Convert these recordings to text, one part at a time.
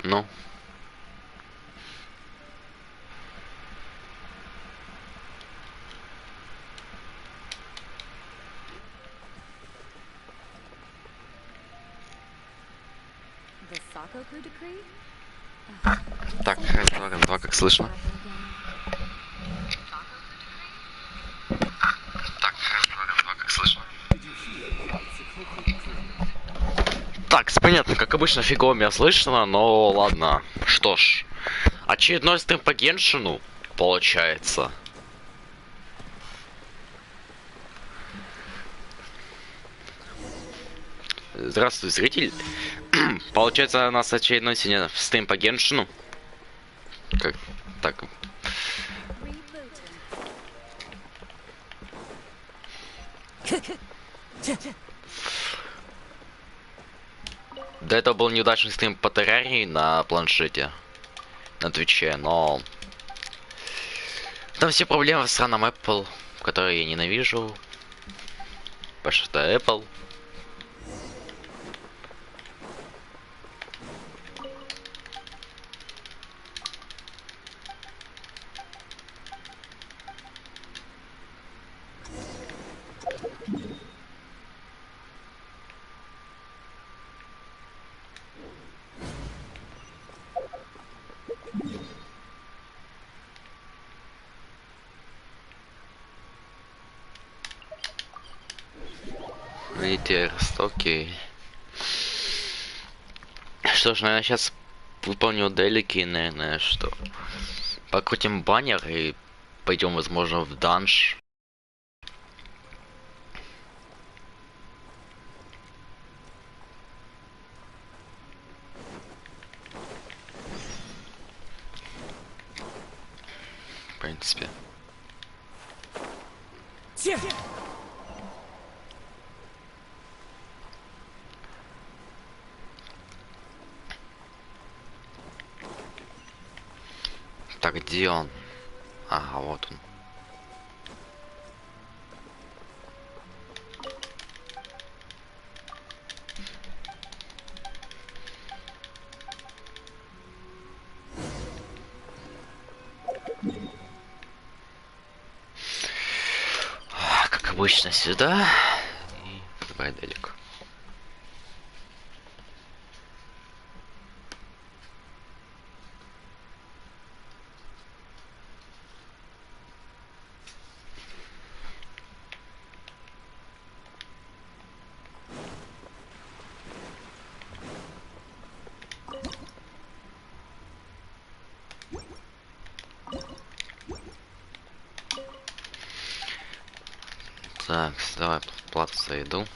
Ну. Так, два, как слышно? Так, два, как слышно? Так, понятно, как обычно, фигово меня слышно, но ладно. Что ж, очередной стрим по геншину, получается. Здравствуй, зритель. Получается, у нас очередной сегодня стрим по геншину. Как так? До этого был неудачный стрим по террарии на планшете, на твиче, но там все проблемы в сраном Apple, которые я ненавижу. Потому что Apple. Видите, стоки. Что ж, наверное, сейчас выполню делики, наверное, что покрутим баннер и пойдем, возможно, в данж. В принципе. Так, где он? Ага, вот он. Как обычно, сюда. И давай далеко. Так, давай плату за еду.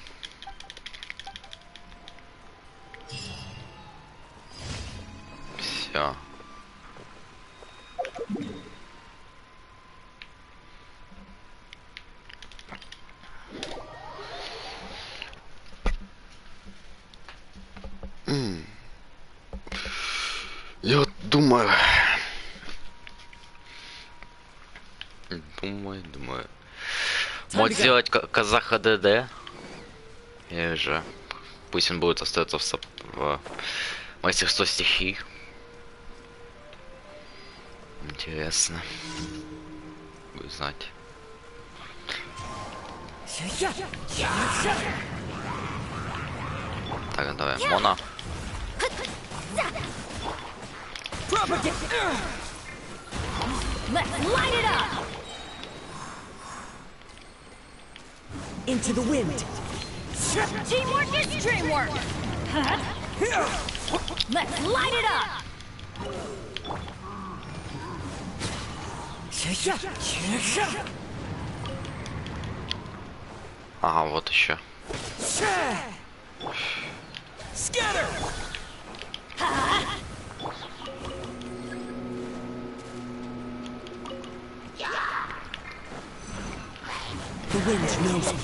Все. Я вот думаю. Может сделать казаха ДД. Или же пусть он будет остаться в мастерство стихий. Интересно. Будет знать. Так, давай, Мона. Into the wind. Teamwork is dreamwork. Let's light it up. Ага, вот еще. Scatter. The wind knows me.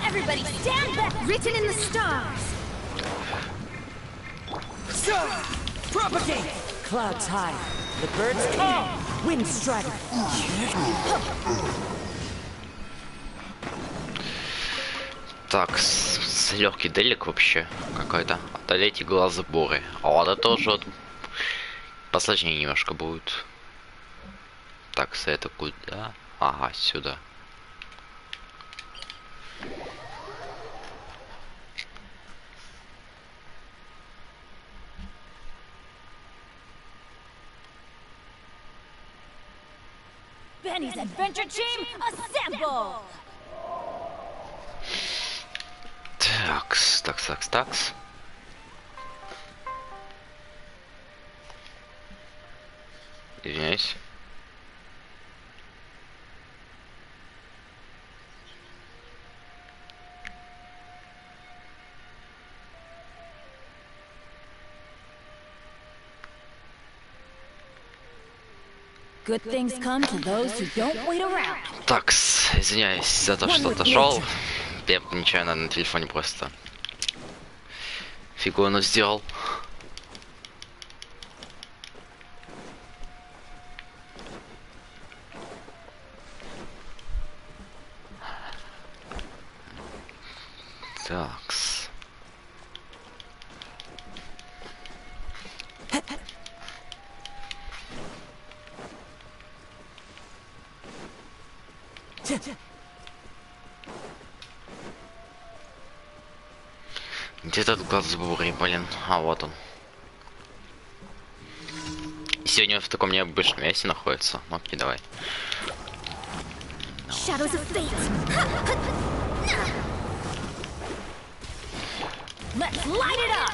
Everybody stand back. Written in the stars. Propagate. Clouds high. The birds call. Wind strider. Так, легкий делик вообще какой-то. Одолейте глаза буры. А вот это тоже вот посложнее немножко будет. Так, это куда? Ага, сюда. Benny's adventure team, assemble! Такс. Извиняюсь. Good things come to those who don't wait around. Такс, извиняюсь за то, что отошел. Я нечаянно на телефоне просто фигуру сделал. Такс. Где этот глаз бури, блин? А, вот он. Сегодня в таком необычном месте находится. Окей, давай. Shadows of fate. Let's light it up.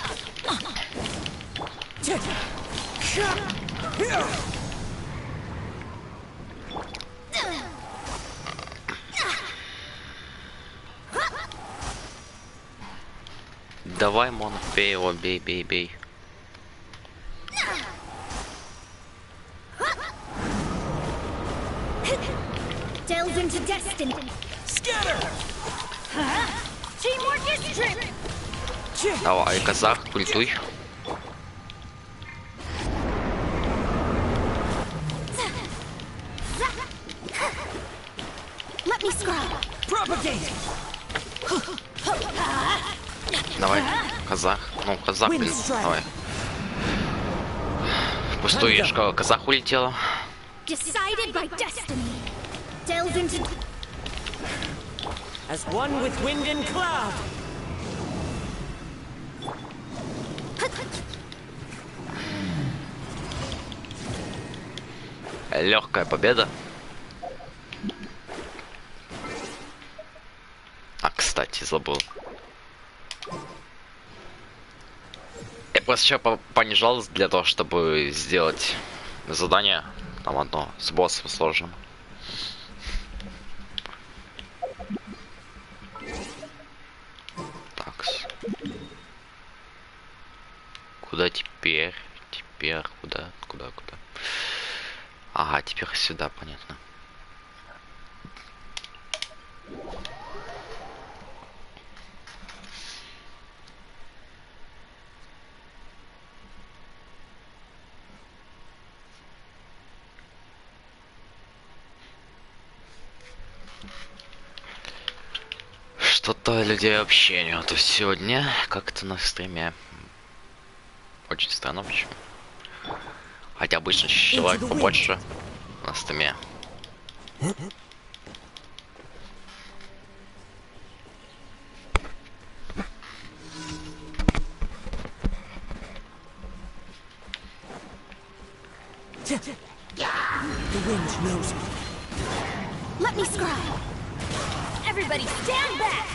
Давай, Мон, бей его, бей. Delve into destiny. Scatter! Teamwork is strength. Давай, казах, культуй. Let me scrub. Propagate! Давай, казах. Ну, казах, блин, давай. Пустуешка, казах улетела. Decided by destiny. Delve into. As one with wind and cloud! Легкая победа. А, кстати, забыл. Я просто сейчас понижал для того, чтобы сделать задание. Там одно с боссом сложным. Так. Куда теперь? Куда? Ага, теперь сюда, понятно. Что-то людей вообще нету сегодня, как-то на стриме. Очень странно почему. Хотя обычно человек побольше на стриме. The wind knows me. Let me scrub. Everybody stand back.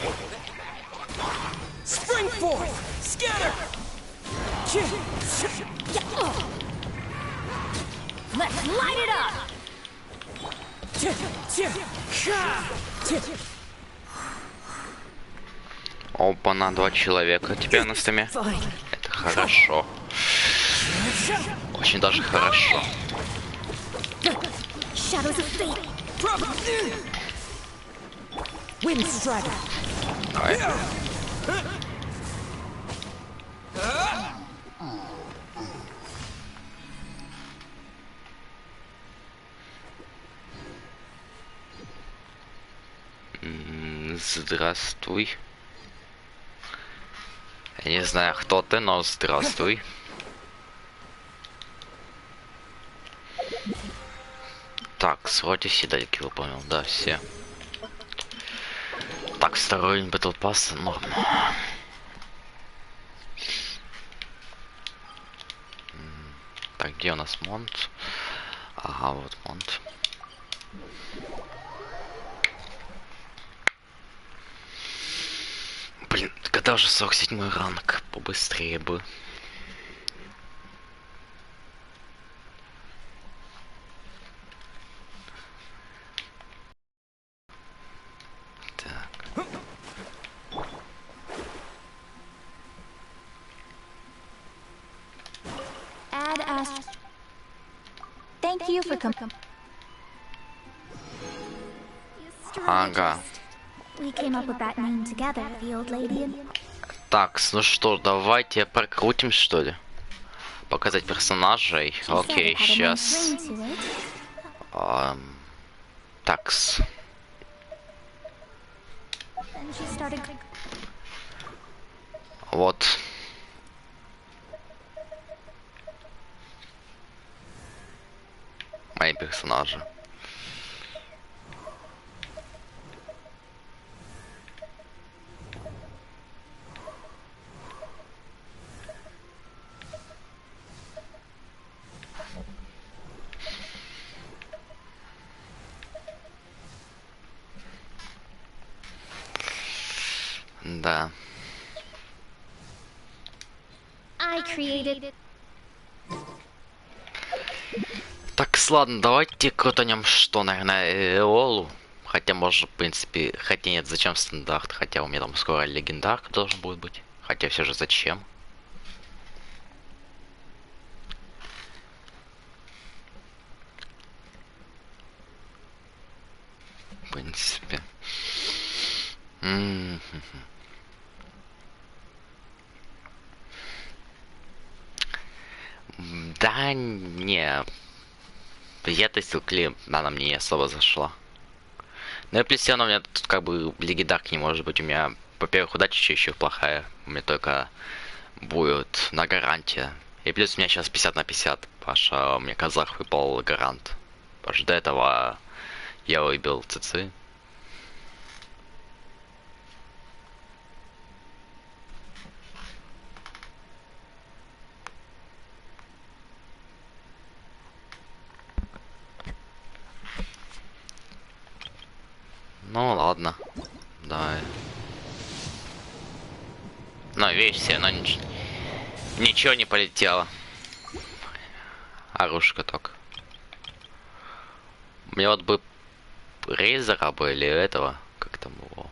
Spring forth! Scatter! Let's light it up. Опа, на 2 человека теперь на стриме. Это хорошо. Очень даже хорошо. Shadows of fate. Wind strider! Давай. Здравствуй. Я не знаю, кто ты, но здравствуй. Так, вроде все дальки выполнил, да, все. Так, второй Battle Pass, норм. Так, где у нас Монт? Ага, вот Монт. Блин, когда уже 47-й ранг? Побыстрее бы. Так. Add us. Thank you for coming. Ага. We came up with that name together, the old lady and... Так, ну что, давайте прокрутим, что ли? Показать персонажей. Окей, сейчас. Такс. Вот. Мои персонажи. Да. I created... Так, ладно, давайте крутанем что, наверное, Олу. Хотя, может, в принципе, хотя нет, зачем стандарт? Хотя у меня там скоро легендарка должен будет быть. Хотя все же зачем? В принципе. Да, не. Я тестил клип, она мне не особо зашла. Ну и плюс она у меня тут как бы легендарка не может быть. У меня, во-первых, удача еще плохая. У меня только будет на гарантия. И плюс у меня сейчас 50 на 50. Паша, мне казах выпал гарант. Паша, до этого я выбил ЦЦ. Ну ладно. Давай. Ну, видишь, все равно ничего не полетело. Оружка только. Мне вот бы Рейзера бы или этого, как там его,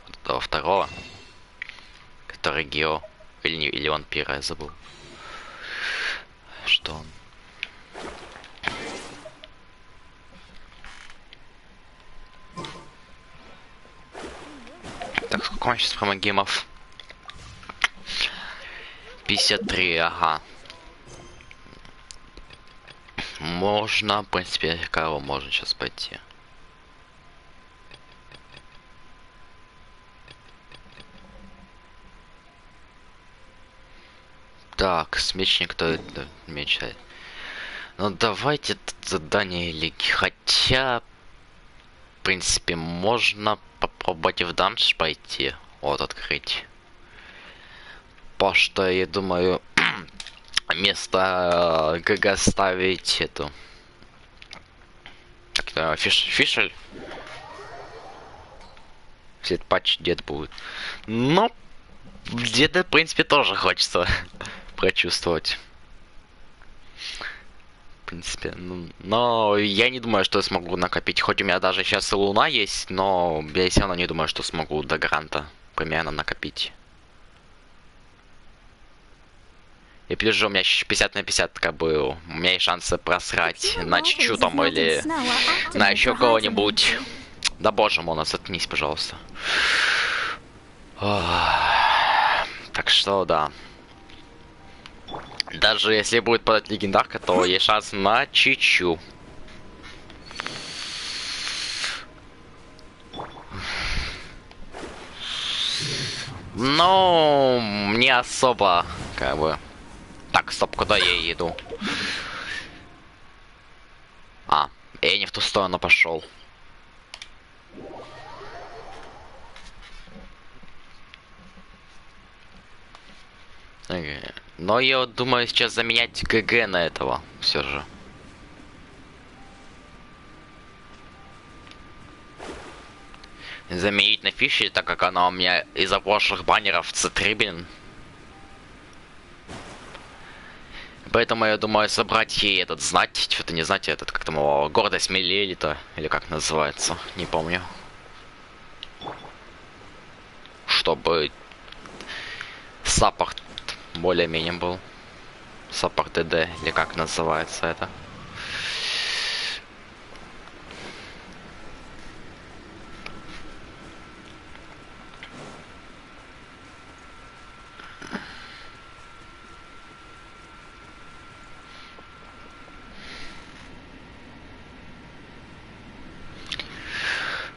вот этого второго, который Гео, или он Пира, я забыл. Что он? Так, сколько у меня сейчас промогемов? 53, ага. Можно, в принципе, кого можно сейчас пойти. Так, с мечник кто это мечает? Ну давайте задание лиги. Хотя, в принципе, можно попробовать в данж пойти. Вот, открыть. Потому что, я думаю, вместо ГГ ставить эту... Как-то фишель. След патч дед будет. Но деда, в принципе, тоже хочется прочувствовать. В принципе, но я не думаю, что я смогу накопить. Хоть у меня даже сейчас и луна есть, но я все равно не думаю, что смогу до гранта примерно накопить. И плюс же у меня 50 на 50 как бы, у меня есть шансы просрать на чуть-чуть там или на еще кого-нибудь. Да боже мой, заткнись, пожалуйста. Так что да. Даже если будет подать легендарка, то есть шанс на чичу. Ну, не особо, как бы. Так, стоп, куда я иду? А, я не в ту сторону пошел. Но я вот думаю сейчас заменять ГГ на этого все же. Заменить на фиши, так как она у меня из-за прошлых баннеров C3, блин. Поэтому я думаю собрать ей этот знать, что-то не знать, этот как там его, гордость Мелелита, или как называется, не помню. Чтобы саппорт более-менее был. Саппорт ДД, или как называется это.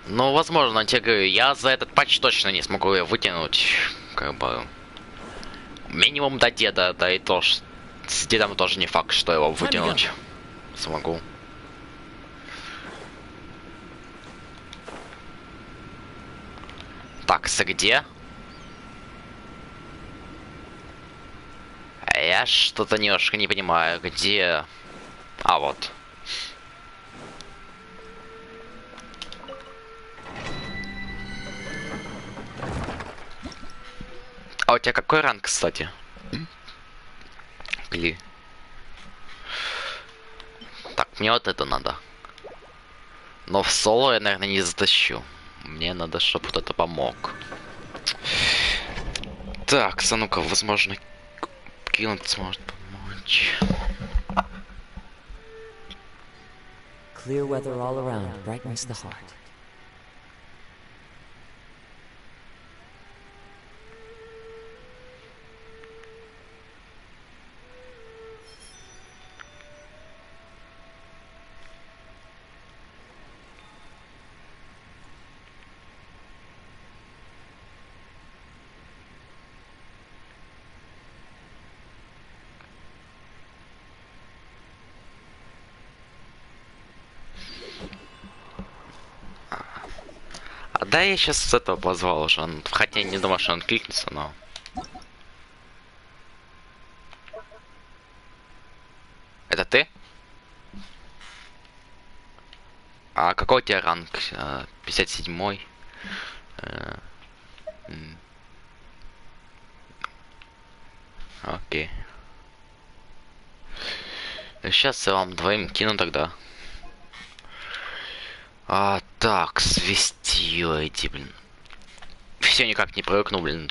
Ну, возможно, я тебе говорю, я за этот патч точно не смогу ее вытянуть. Как бы... Минимум до деда, да и то, с дедом тоже не факт, что его вытянуть смогу. Так, где? Я что-то немножко не понимаю, где... А, вот. А у тебя какой ранг, кстати? Или... Так, мне вот это надо. Но в соло я, наверное, не затащу. Мне надо, чтобы кто-то помог. Так, ну-ка, возможно, Килл сможет помочь. Clear weather all around brightens the heart. А да, я сейчас с этого позвал уже. Хотя не думаю, что он кликнется, но... Это ты? А какой у тебя ранг? 57-й? Окей. Сейчас я вам двоим кину тогда. Так, свистило эти, блин. Все никак не привыкну, блин,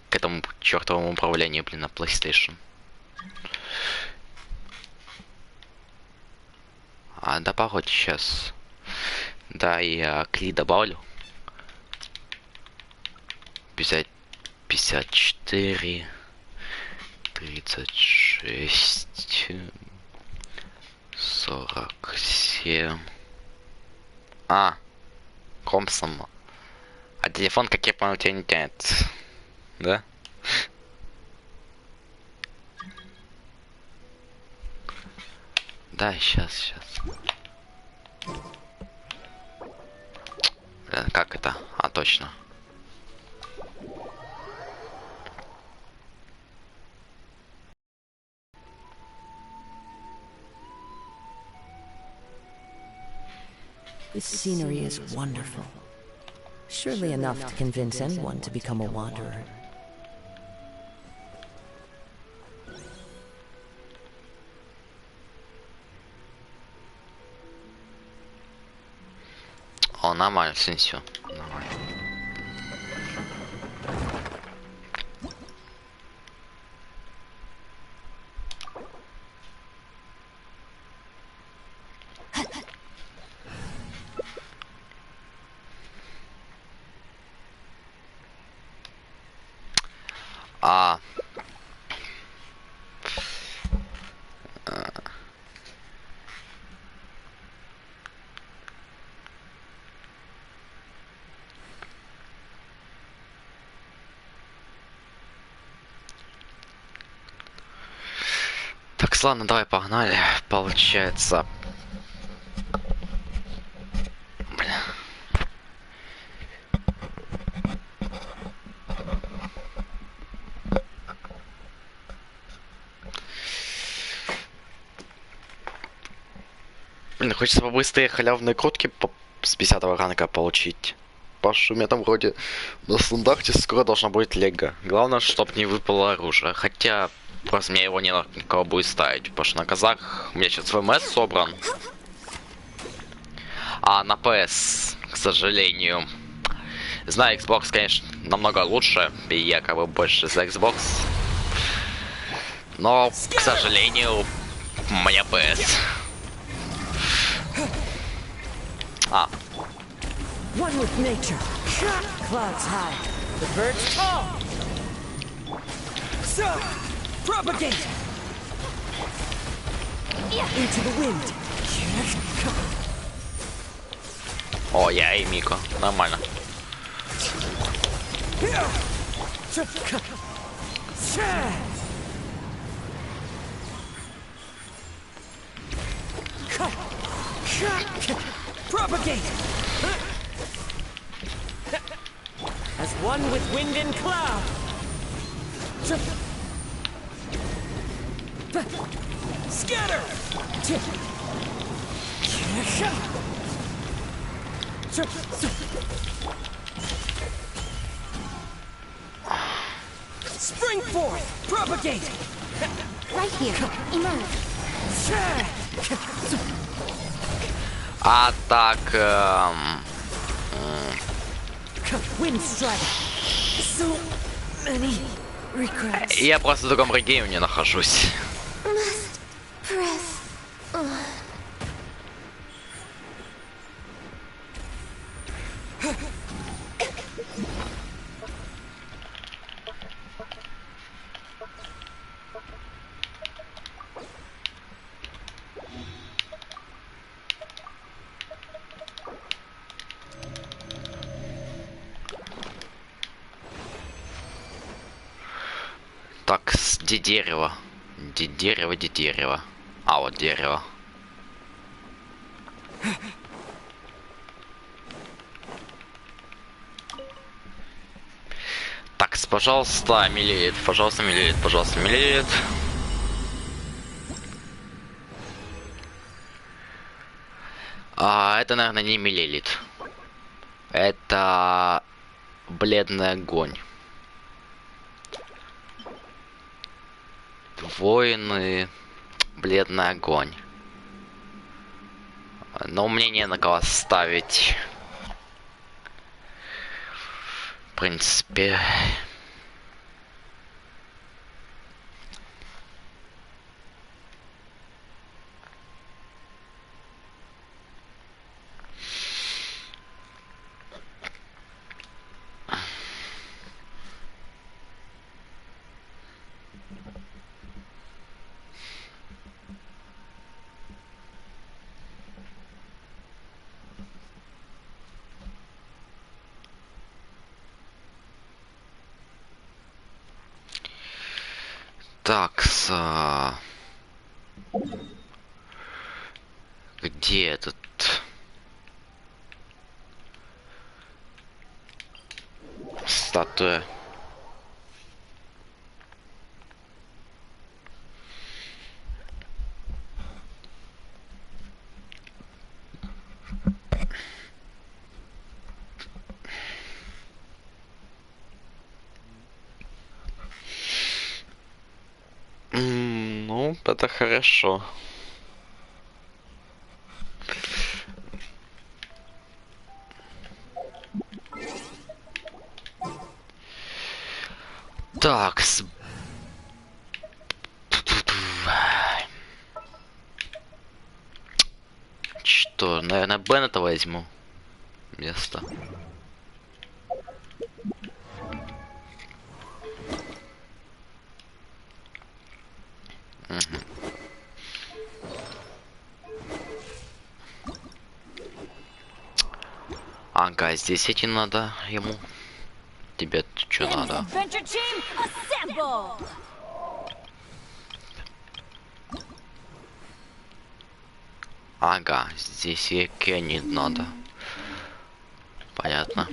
к этому чертовому управлению, блин, на PlayStation. Да, погодь, сейчас. Да, я кли добавлю. 54, 36, 47. Компсон. А телефон, как я понял, тебя не тянет. Да? Да, сейчас. Блин, как это? Точно. This scenery is wonderful. Surely enough to convince anyone to become a wanderer. Нормально, сенсю. Нормально. ладно, давай погнали. Получается. Бля. Блин, хочется побыстрее халявные крутки с 50-го ранга получить. Потому что у меня там вроде на стандарте скоро должна будет лего. Главное, чтобы не выпало оружие. Хотя просто мне его не на кого будет ставить. Потому что на казах у меня сейчас ВМС собран. А на PS, к сожалению. Знаю, Xbox, конечно, намного лучше. И я как бы больше за Xbox. Но, к сожалению, у меня PS. А. One with nature. Clouds high. The birds tall. So, propagate. Into the wind. О, я и Мико. Нормально. Propagate. As one with wind and cloud. Scatter. Spring forth. Propagate. Right here. Emerge. А так... Wind strike. So many regrets. я просто в другом регионе нахожусь. Must press. Так, где дерево? Где дерево, где дерево? А, вот дерево. Так, пожалуйста, миллилит, пожалуйста, миллилит, пожалуйста, миллилит. Это, наверное, не миллилит. Это бледный огонь. Воины, бледный огонь. Но мне не на кого ставить. В принципе. Так, где этот? Статуя. Ну, это хорошо. Так, что, наверное, Беннета возьму место. Ага, здесь идти надо ему. Тебе что надо? Ага, здесь реки не надо. Понятно.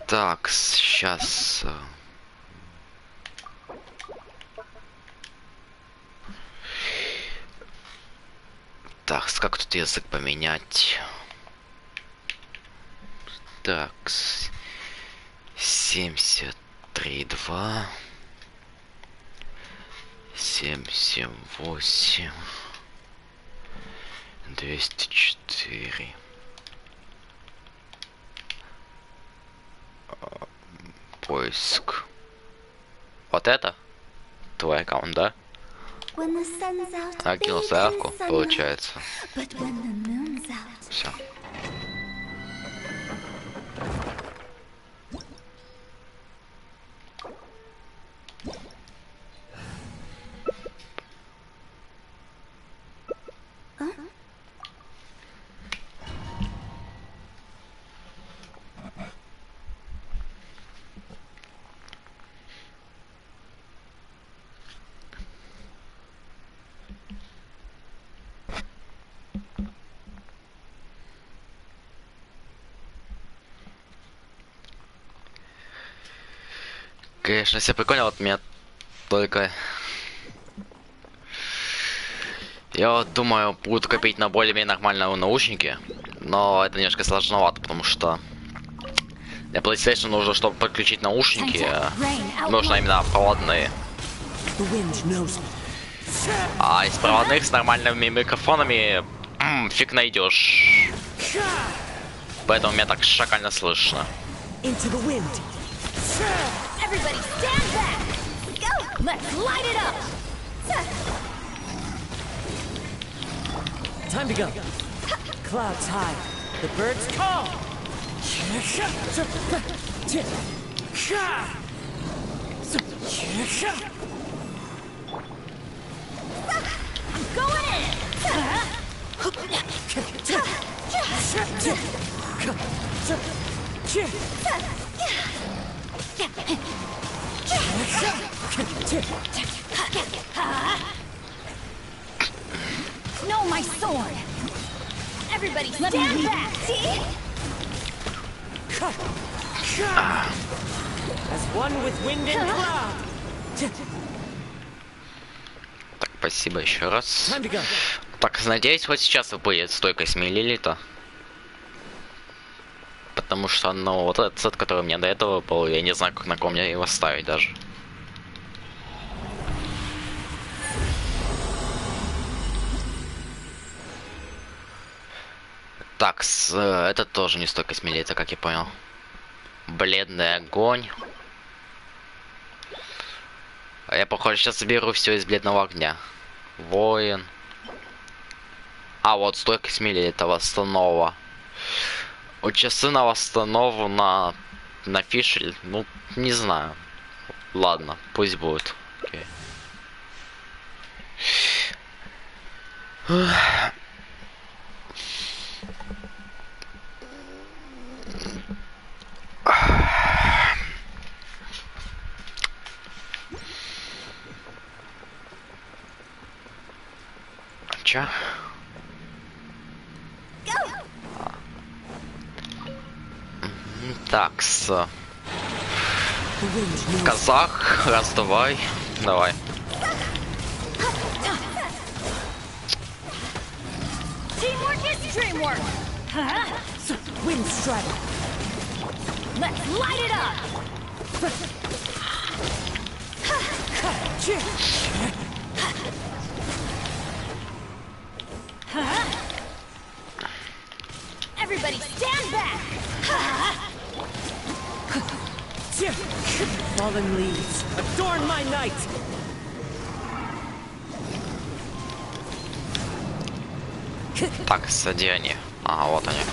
Так, сейчас. Так, как тут язык поменять? Так, 73.2. 778. 204. Поиск. Вот это? Твой аккаунт, да? Кинул заявку, получается. Все. Конечно, все прикольно, вот меня только... Я вот думаю, буду копить на более-менее нормальные наушники, но это немножко сложновато, потому что для PlayStation нужно, чтобы подключить наушники, нужно именно проводные. А из проводных с нормальными микрофонами фиг найдешь. Поэтому меня так шакально слышно. Everybody stand back! Go! Let's light it up! Time to go. Clouds high. The birds call. I'm going in! No, my sword! Everybody stand back! See? As one with wind and cloud. Так, спасибо еще раз. Так, надеюсь, вот сейчас будет стойкость миллилитра. Потому что, ну, вот этот сет, который у меня до этого был, я не знаю, как на ком мне его ставить даже. Так, это тоже не стойкость миллилитра, как я понял. Бледный огонь. А я, похоже, сейчас соберу все из бледного огня. Воин. А, вот стойкость миллилитра, восстанова. У часы на восстанову на фишель, ну, не знаю. Ладно, пусть будет. Okay. Чё? Так, казах, раз, давай. Давай. Teamwork is dreamwork! Wind strike. Let's light it up! Everybody stand back! Fallen leaves, adorn my night. Так, где они? А, вот они.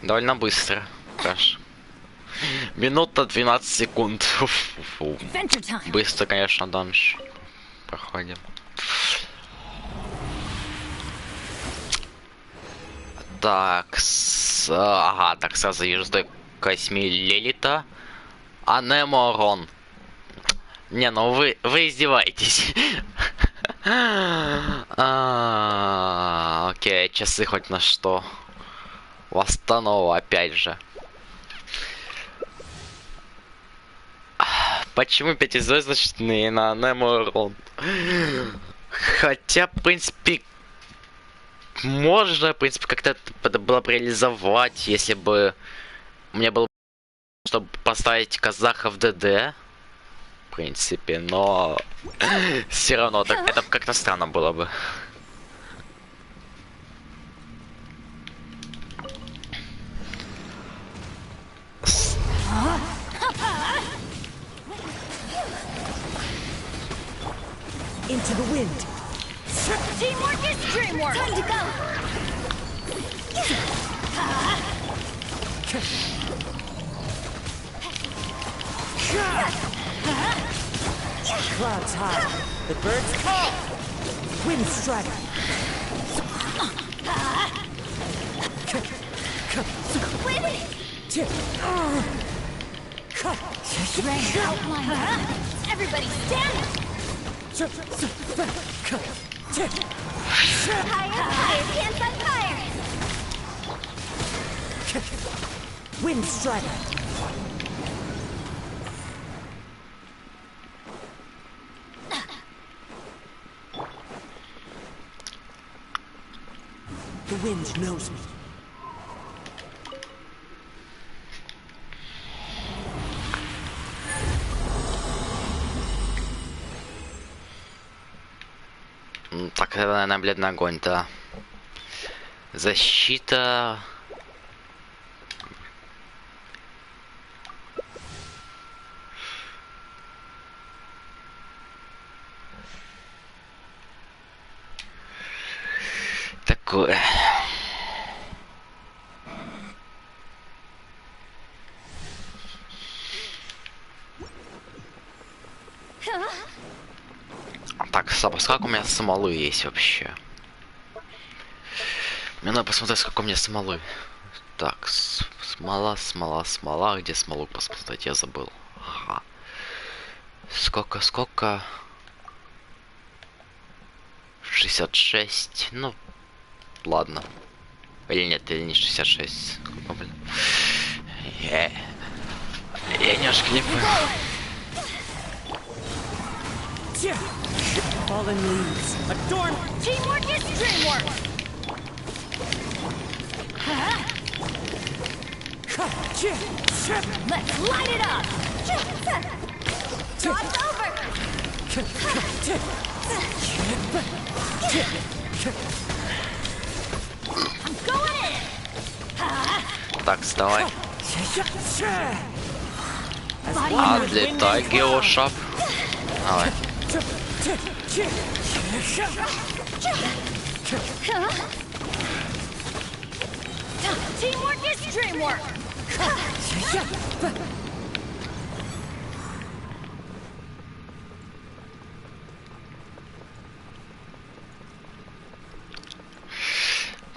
Довольно быстро. Хорошо. Минута 12 секунд. Фу. Быстро, конечно, данж. Проходим. Так, ага, так сразу вижу стой Косми Лилита. Анеморон. Не, ну вы издеваетесь. Окей, часы хоть на что. Восстанову опять же. Почему 5-звездочные на Анеморон? Хотя, в принципе, можно, в принципе, как-то это было бы реализовать, если бы мне было, чтобы поставить казахов ДД, в принципе, но все равно это как-то странно было бы. Into the wind. Teamwork is dreamwork. Time to go. Clouds high. The birds call. Wind strike. Rain outline. Everybody stand. Higher, higher, hands on fire. Wind strike. The wind knows me. Так, это, наверное, бледный огонь, да. Защита. Такое. Так, сколько у меня смолы есть вообще? Мне надо посмотреть, сколько у меня смолы. Так, смола. Где смолу посмотреть? Я забыл. Ага. Сколько? 66. Ну, ладно. Или нет, или не 66. Сколько, блин? Я немножко не понял. Fallen leaves. Adorn. Teamwork is dreamwork. Let's light it up. Job's over. I'm going in. Так, вставай. Body Отлетай, Геошап. Давай. Teamwork is dreamwork.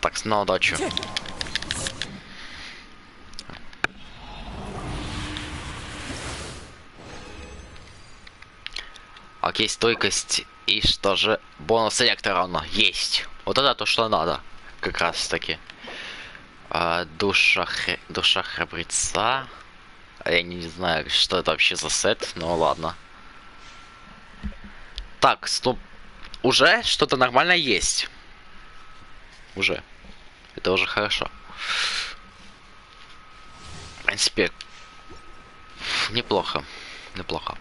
Так, на удачу. Окей, стойкость и что же? Бонус селектора есть. Вот это то, что надо. Как раз таки. Душа храбреца. Я не знаю, что это вообще за сет, но ладно. Так, стоп. Уже что-то нормально есть. Уже. Это уже хорошо. В принципе, неплохо. Неплохо.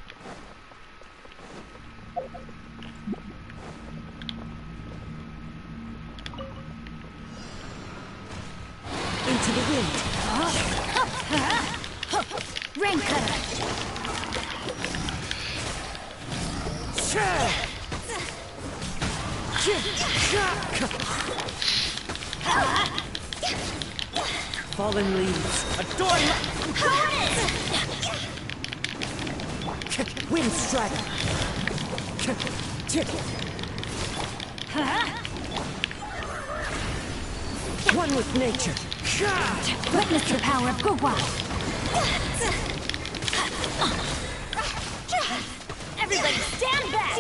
Into the wind. Rain cutter. Fallen leaves. Adorn. Wind strider. One with nature. Witness the power of Gugwa. Everybody stand back!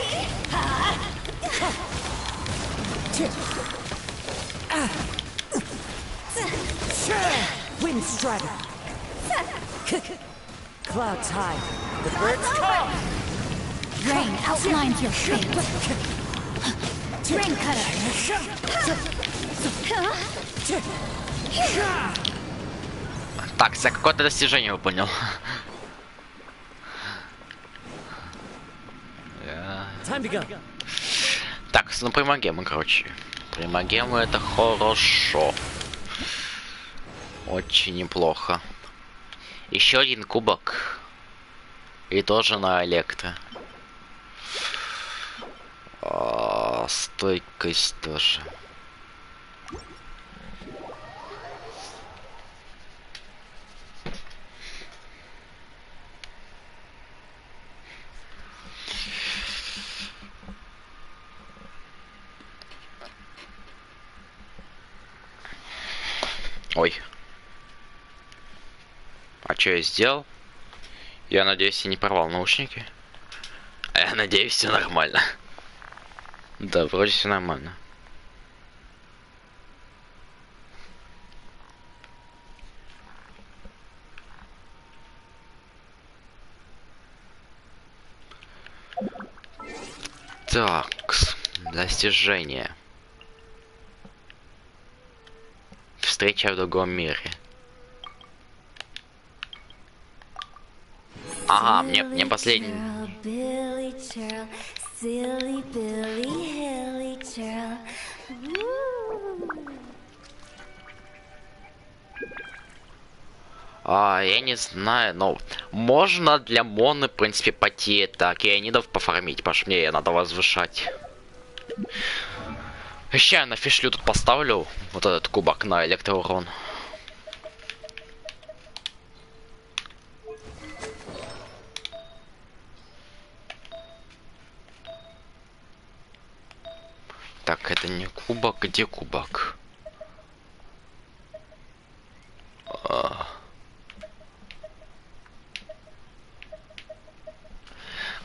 Wind strider. Clouds high. The birds call. Rain outlines your fate. Rain cutter. Так, за какое-то достижение выполнил. Time to go. Так, ну примагемы, короче. Примагемы это хорошо. Очень неплохо. Еще один кубок. И тоже на электро. Стойкость тоже. Ой. А что я сделал? Я надеюсь, я не порвал наушники. А я надеюсь, все нормально. Да, вроде все нормально. Так, достижение. Встреча в другом мире. Ага, мне последний. Я не знаю, но можно для Моны, в принципе, пойти это океанидов пофармить, потому что мне ее надо возвышать. Еще я на фишлю тут поставлю вот этот кубок на электроурон. Так, это не кубок, где кубок?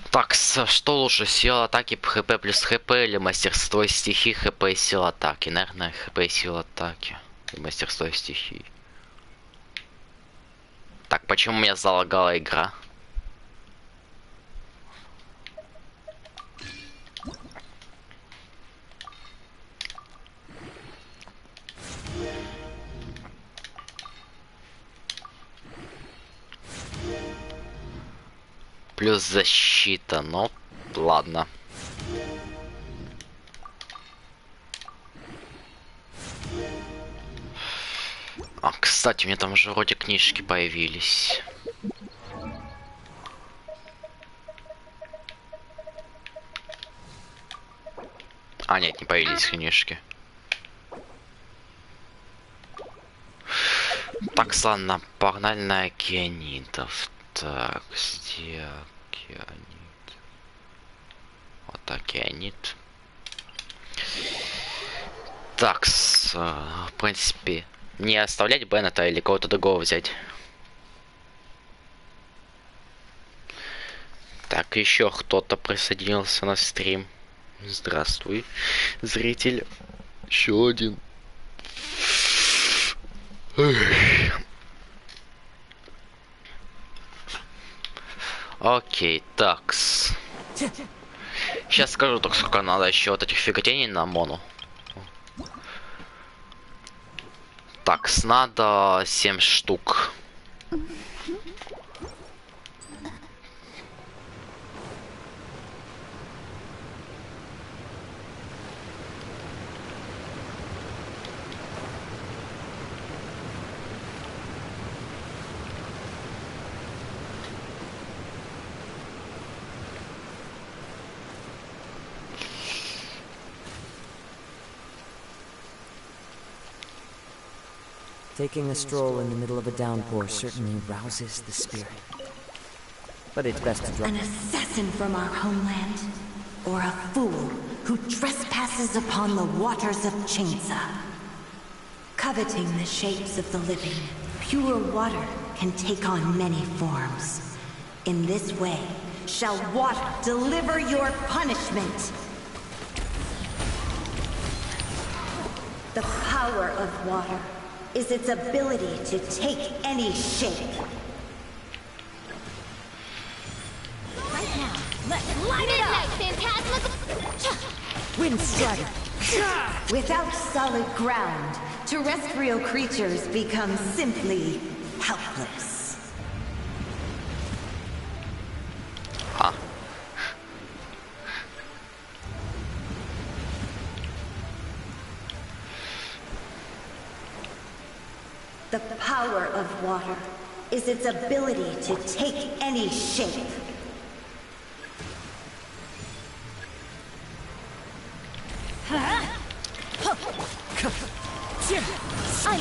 Так, что лучше, сила атаки, хп плюс хп или мастерство стихий, хп и сила атаки? Наверное, хп и сила атаки. И мастерство стихий. Так, почему у меня залагала игра? Плюс защита, ну ладно. А, кстати, у меня там уже вроде книжки появились. А, нет, не появились книжки. Так, ладно, погнали на океанитов. Так, где океанит? Вот океанит. Так, в принципе, не оставлять Беннета или кого-то другого взять. Так, еще кто-то присоединился на стрим. Здравствуй, зритель. Еще один. Окей, такс. Сейчас скажу только, сколько надо еще вот этих фиготений на мону. Такс, надо 7 штук. Taking a stroll in the middle of a downpour certainly rouses the spirit. But it's best to drop. An assassin from our homeland, or a fool who trespasses upon the waters of Chinza. Coveting the shapes of the living, pure water can take on many forms. In this way, shall water deliver your punishment. The power of water is its ability to take any shape. Right now, let's light it up! Phantasmical... Wind Strider! Without solid ground, terrestrial creatures become simply helpless. Huh? The power of water is its ability to take any shape.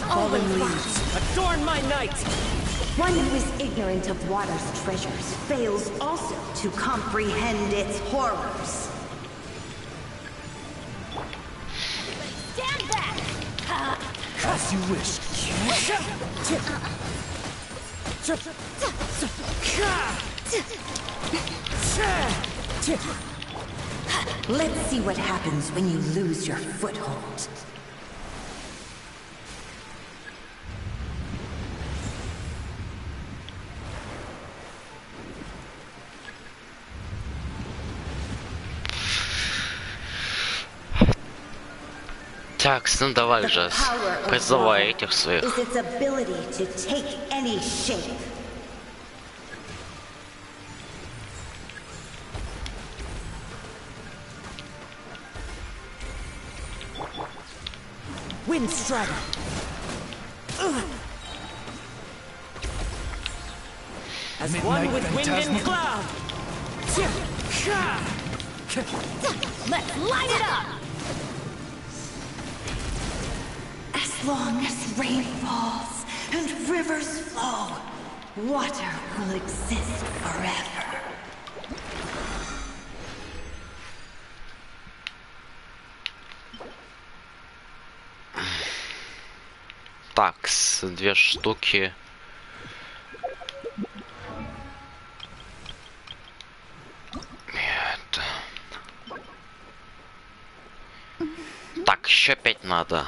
Fallen leaves, adorn my night! One who is ignorant of water's treasures fails also to comprehend its horrors. Stand back! As you wish. Let's see what happens when you lose your foothold. Так, ну давай же, призывай этих своих. Is its ability to take any shape. Wind Strider! As one with wind and cloud! Let's light it up! As long as rain falls and rivers flow, water will exist forever. Так, две штуки. Это... Так, еще 5 надо.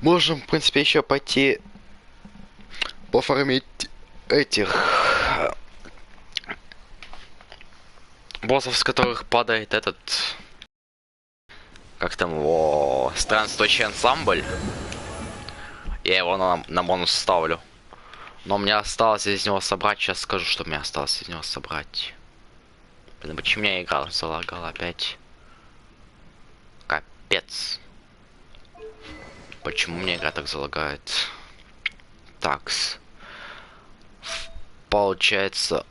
Можем, в принципе, еще пойти пофармить этих боссов, с которых падает этот, как там его, странствующий ансамбль. Я его на бонус ставлю. Но мне осталось из него собрать. Сейчас скажу, что мне осталось из него собрать. Блин, почему я играл? Залагал опять. Капец. Почему мне игра так залагает? Такс. Получается,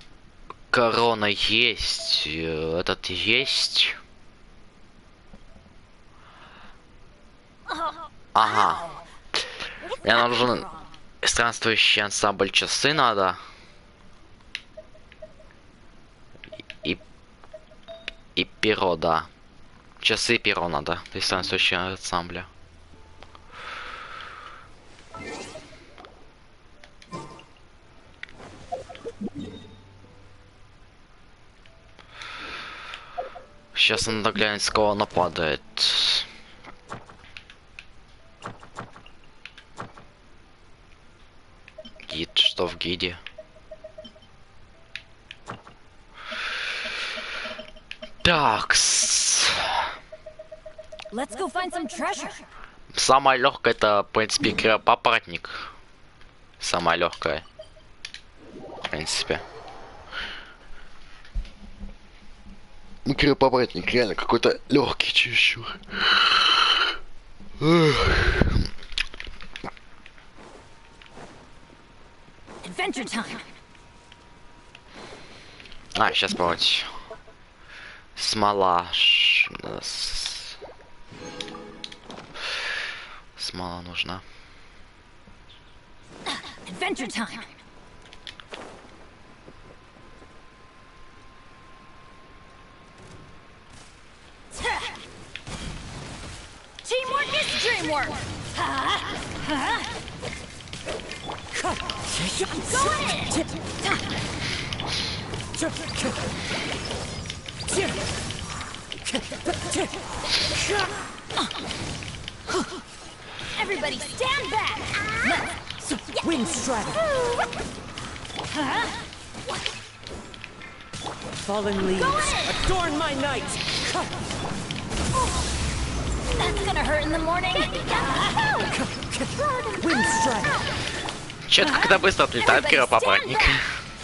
корона есть. Этот есть. Ага. Мне нужен странствующий ансамбль, часы надо. И перо, да. Часы и перо надо. Для странствующего ансамбля. Сейчас надо глянуть, с кого нападает. Гид, что в гиде? Такс. Let's go find some treasure. Самое легкое это, в принципе, папоротник. Самое легкое. В принципе. Папоротник реально какой-то легкий чересчур. Adventure time. А, сейчас помочь. Смола. Смола нужна. Adventure time. Teamwork is dreamwork. Go in. Everybody stand back. Wind strike. Fallen leaves adorn my night. That's gonna hurt in the morning. Wind strike. Чё-то когда быстро отлетает папоротник.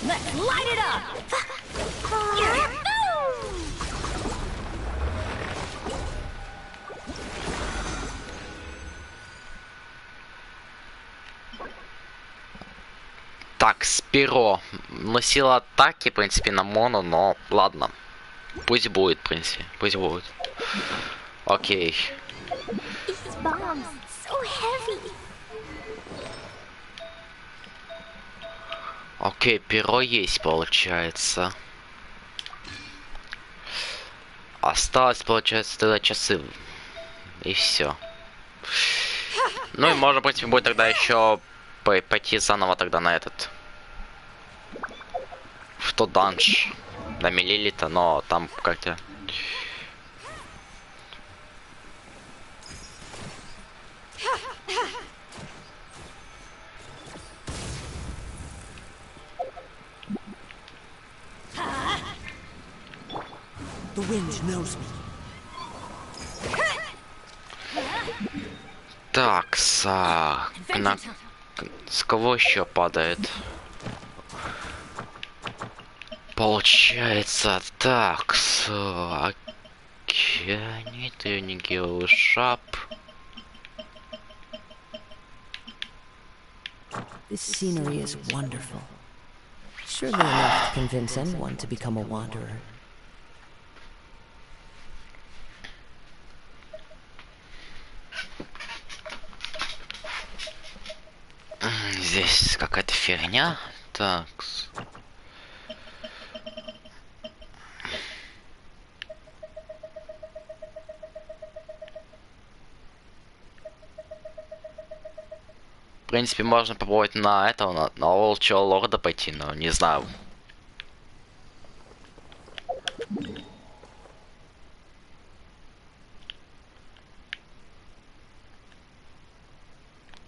Let's light it up. Так, спиро. Но сила атаки, в принципе, на моно, но ладно. Пусть будет, в принципе. Пусть будет. Окей. These bombs so heavy. Окей, перо есть, получается. Осталось, получается, тогда часы. И все. Ну и можно, в принципе, будет тогда еще пойти заново тогда на этот. В тот данж. На миллилитра, но там как-то... The wind knows me. Так, с кого еще падает? Получается, так, с океанит, Нигел Шап. This scenery is wonderful. Surely enough to convince anyone to become a wanderer. Здесь какая-то фигня. Так. В принципе, можно попробовать на этого, на волчьего лорда пойти, но не знаю.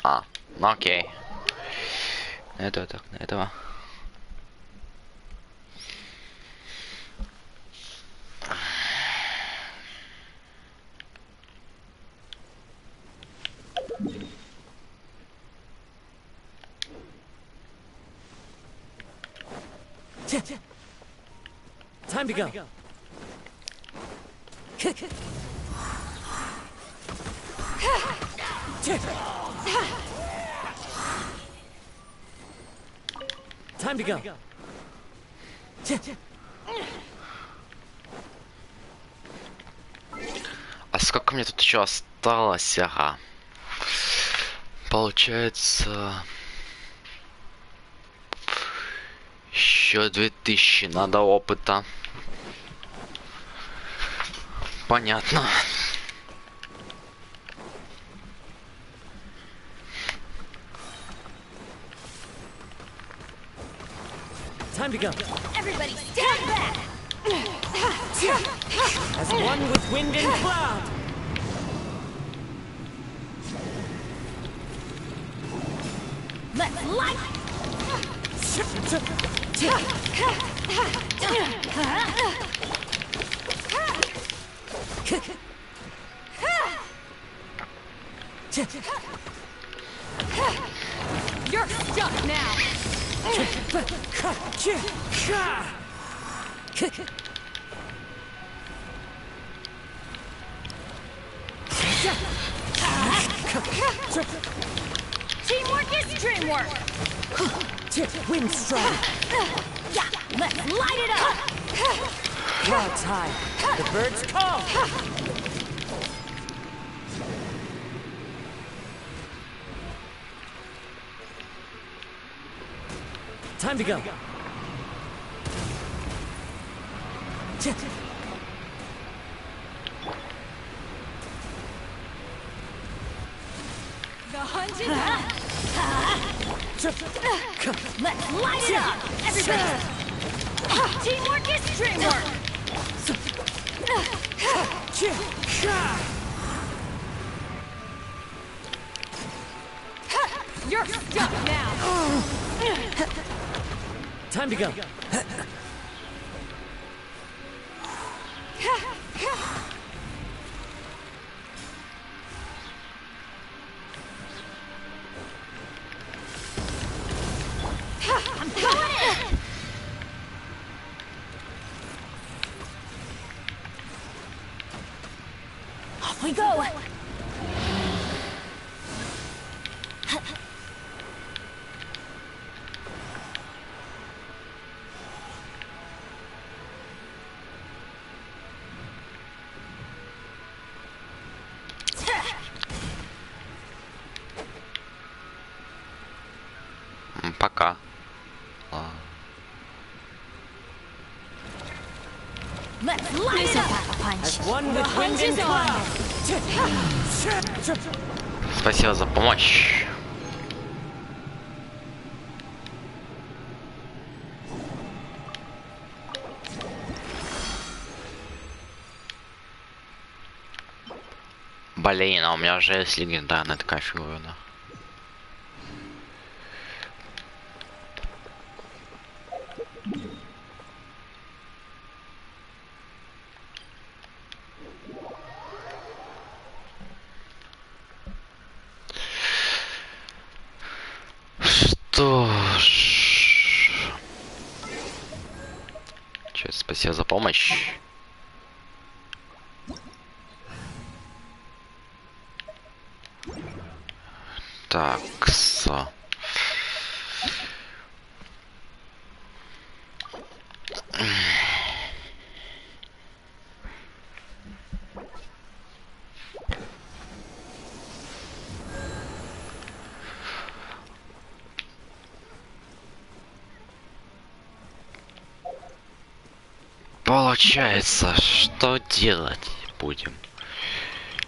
А, ну окей. На этого, так, на этого. Time to go. Time to go. А сколько мне тут еще осталось? Ага. Получается... Еще 2000 надо опыта. Понятно. Time to go. Everybody stand back. As one with wind and cloud. Let's light. You're stuck now. Teamwork is dreamwork. Wind strong. Yeah, let's light it up. Clouds high. The birds call. Time to go. The hunt is on. Let's light it up, everybody. Teamwork is dreamwork. You're stuck now. Time to go. I'm going in. Off we go. Пока. Let's light it up. One The with wind hunt and is on. cloud. Спасибо за помощь. Блин, а у меня уже есть легендарная такая фигура. Что ж... Чё, спасибо за помощь. Так, получается, что делать будем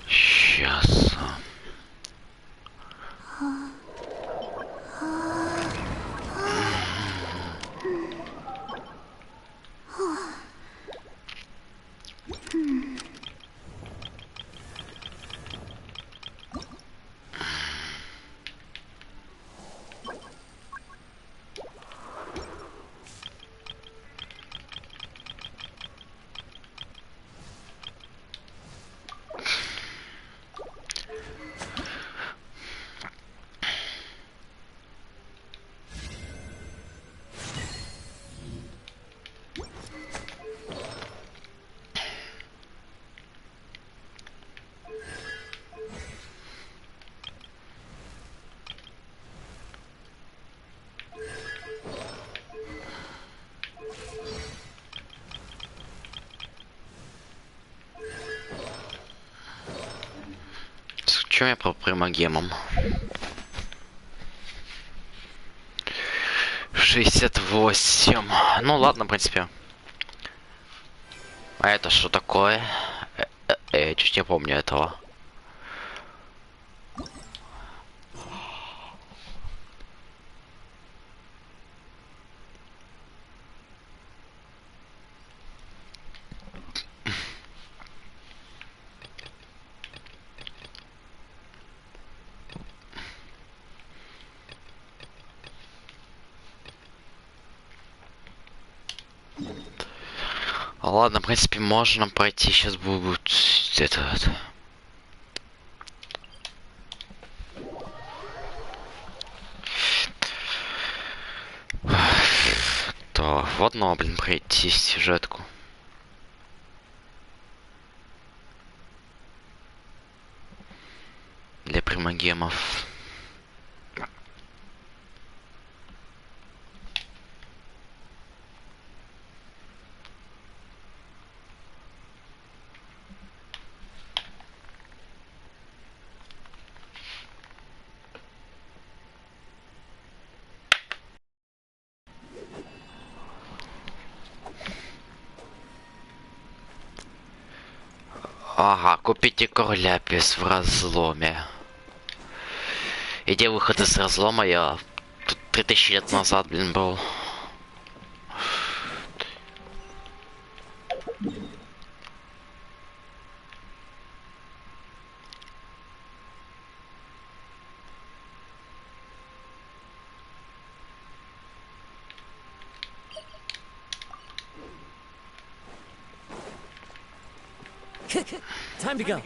сейчас? Чем я по примагемам? 68. Ну ладно, в принципе. А это что такое? Я чуть не помню этого. Ладно, в принципе, можно пройти. Сейчас будет это. в одно, блин, пройти сюжетку. Для примагемов. Ага, купите короляпис в разломе. Где выход из разлома? Я тут 3000 лет назад, блин, был. Time to go.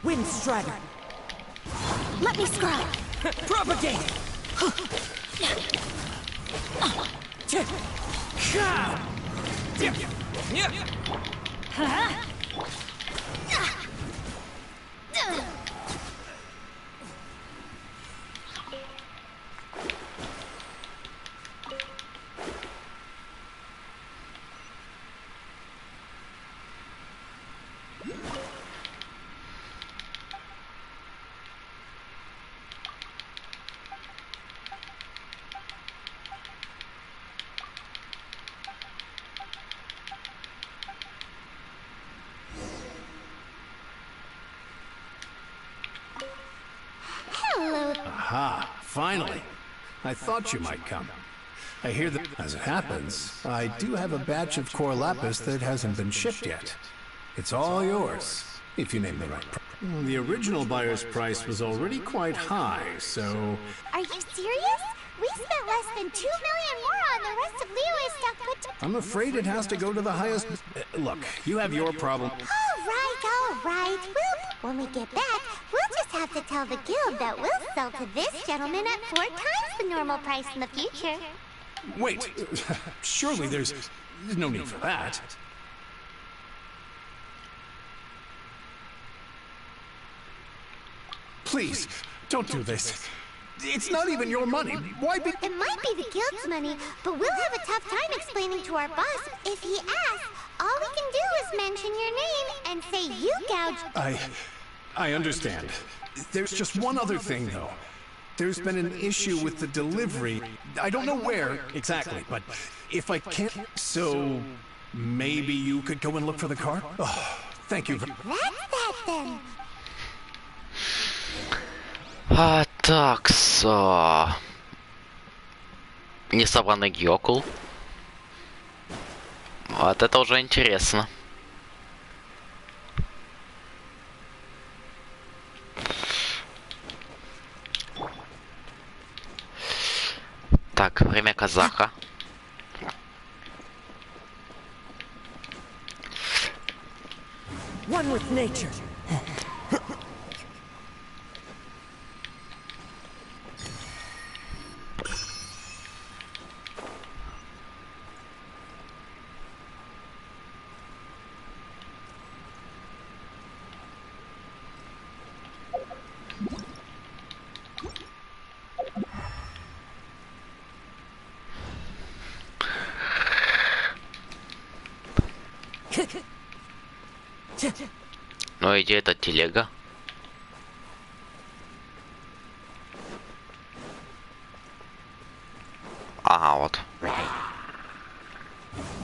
Wind Strider. Let me scrub. Propagate. Aha, finally. I thought you might come. I hear that, as it happens, I do have a batch of core lapis that hasn't been shipped yet. It's all yours, if you name the right price. The original buyer's price was already quite high, so... Are you serious? We spent less than 2 million more on the rest of Leroy's stuff put to... I'm afraid it has to go to the highest... Look, you have your problem. All right. When we get back, we'll just have to tell the guild that we'll sell to this gentleman at 4 times the normal price in the future. Wait, surely there's no need for that. Please, don't do this. It's not even your money. Why be... It might be the guild's money, but we'll have a tough time explaining to our boss. If he asks, all we can do is mention your name and say you gouged... I understand. There's just one other thing, though. There's been an issue with the delivery. I don't know where exactly, but if I can't... So... maybe you could go and look for the car? Oh, thank you. That's that then. А, такса. Несобранный геокул. Вот это уже интересно. Так, время казаха. One with nature. Ну, иди, это телега. Ага, вот.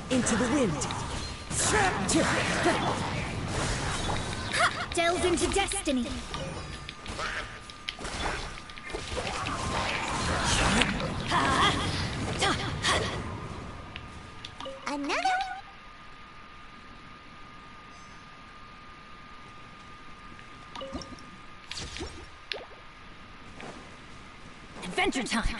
Into the wind. Delve into destiny. Another? Adventure time.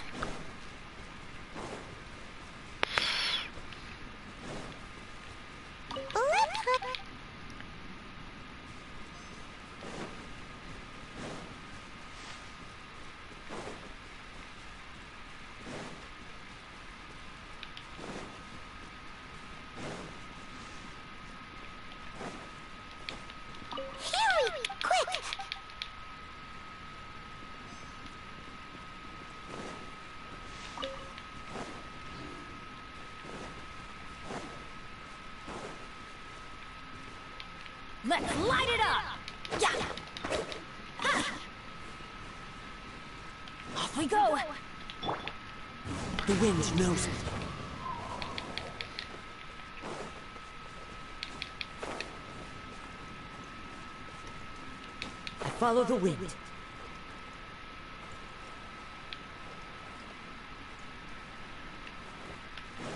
Let's light it up! Yeah! Off we go! The wind knows me. I follow the wind.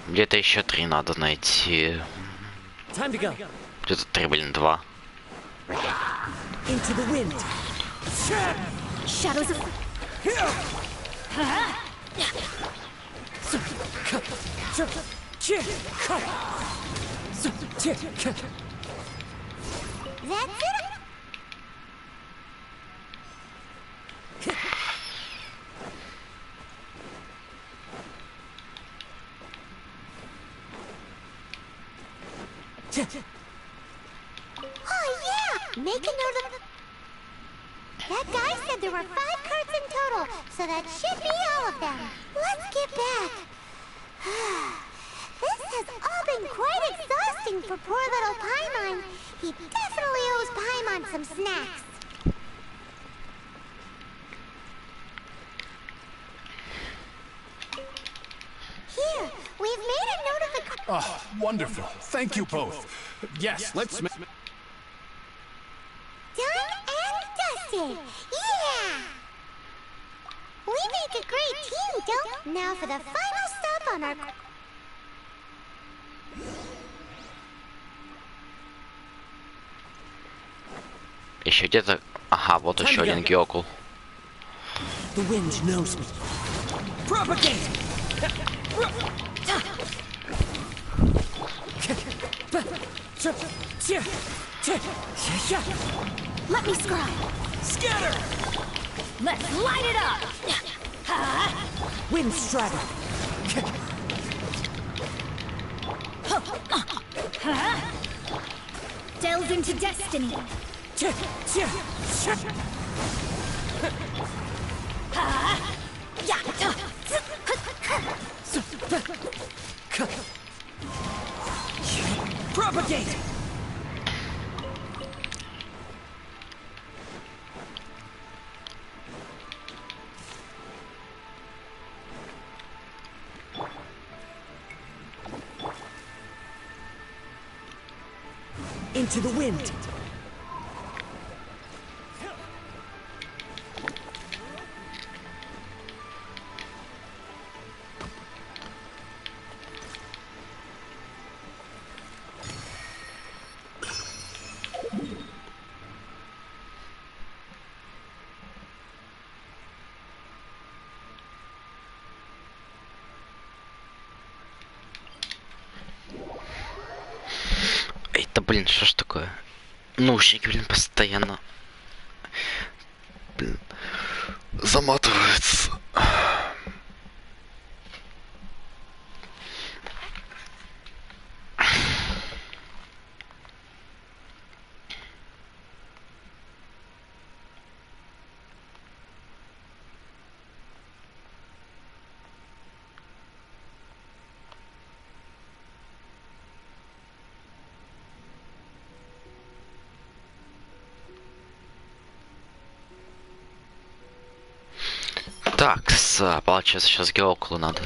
Где-то еще 3 надо найти. Time to go. Где-то 3, блин, 2. Into the wind. Shadows of... That's it. Oh yeah! Make a note of... That guy said there were 5 carts in total, so that should be all of them. Let's get back. This has all been quite exhausting for poor little Paimon. He definitely owes Paimon some snacks. Here, we've made a note of the... Oh, wonderful. Thank you both. Yes, let's... Done and dusted. Yeah! We make a great team, don't... Now for the final stop on our... Еще где-то... Ага, вот еще один геокул. The wind knows me. Propagate! Let me scribe! Scatter! Let's light it up! Wind strider. Delve into destiny! Propagate! Into the wind. Это, блин, что ж такое? Наушники, блин, постоянно... Блин, заматываются. Так, получается, сейчас геокулу надо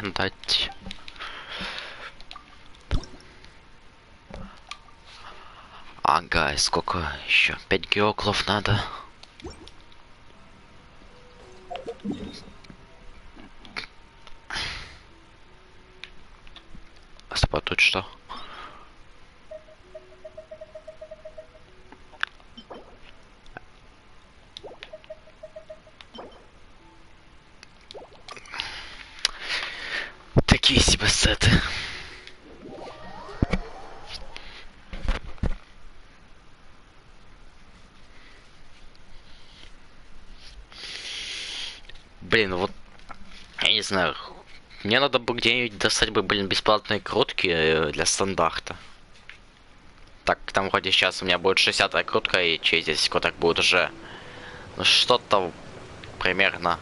дать. Ага, и сколько еще? 5 геокулов надо. А тут что? Такие себе сеты. Блин, вот я не знаю. Мне надо бы где-нибудь достать бы, блин, бесплатные крутки для стандарта. Так, там вроде сейчас у меня будет 60-я крутка, и через 10 круток будет уже ну, что-то примерно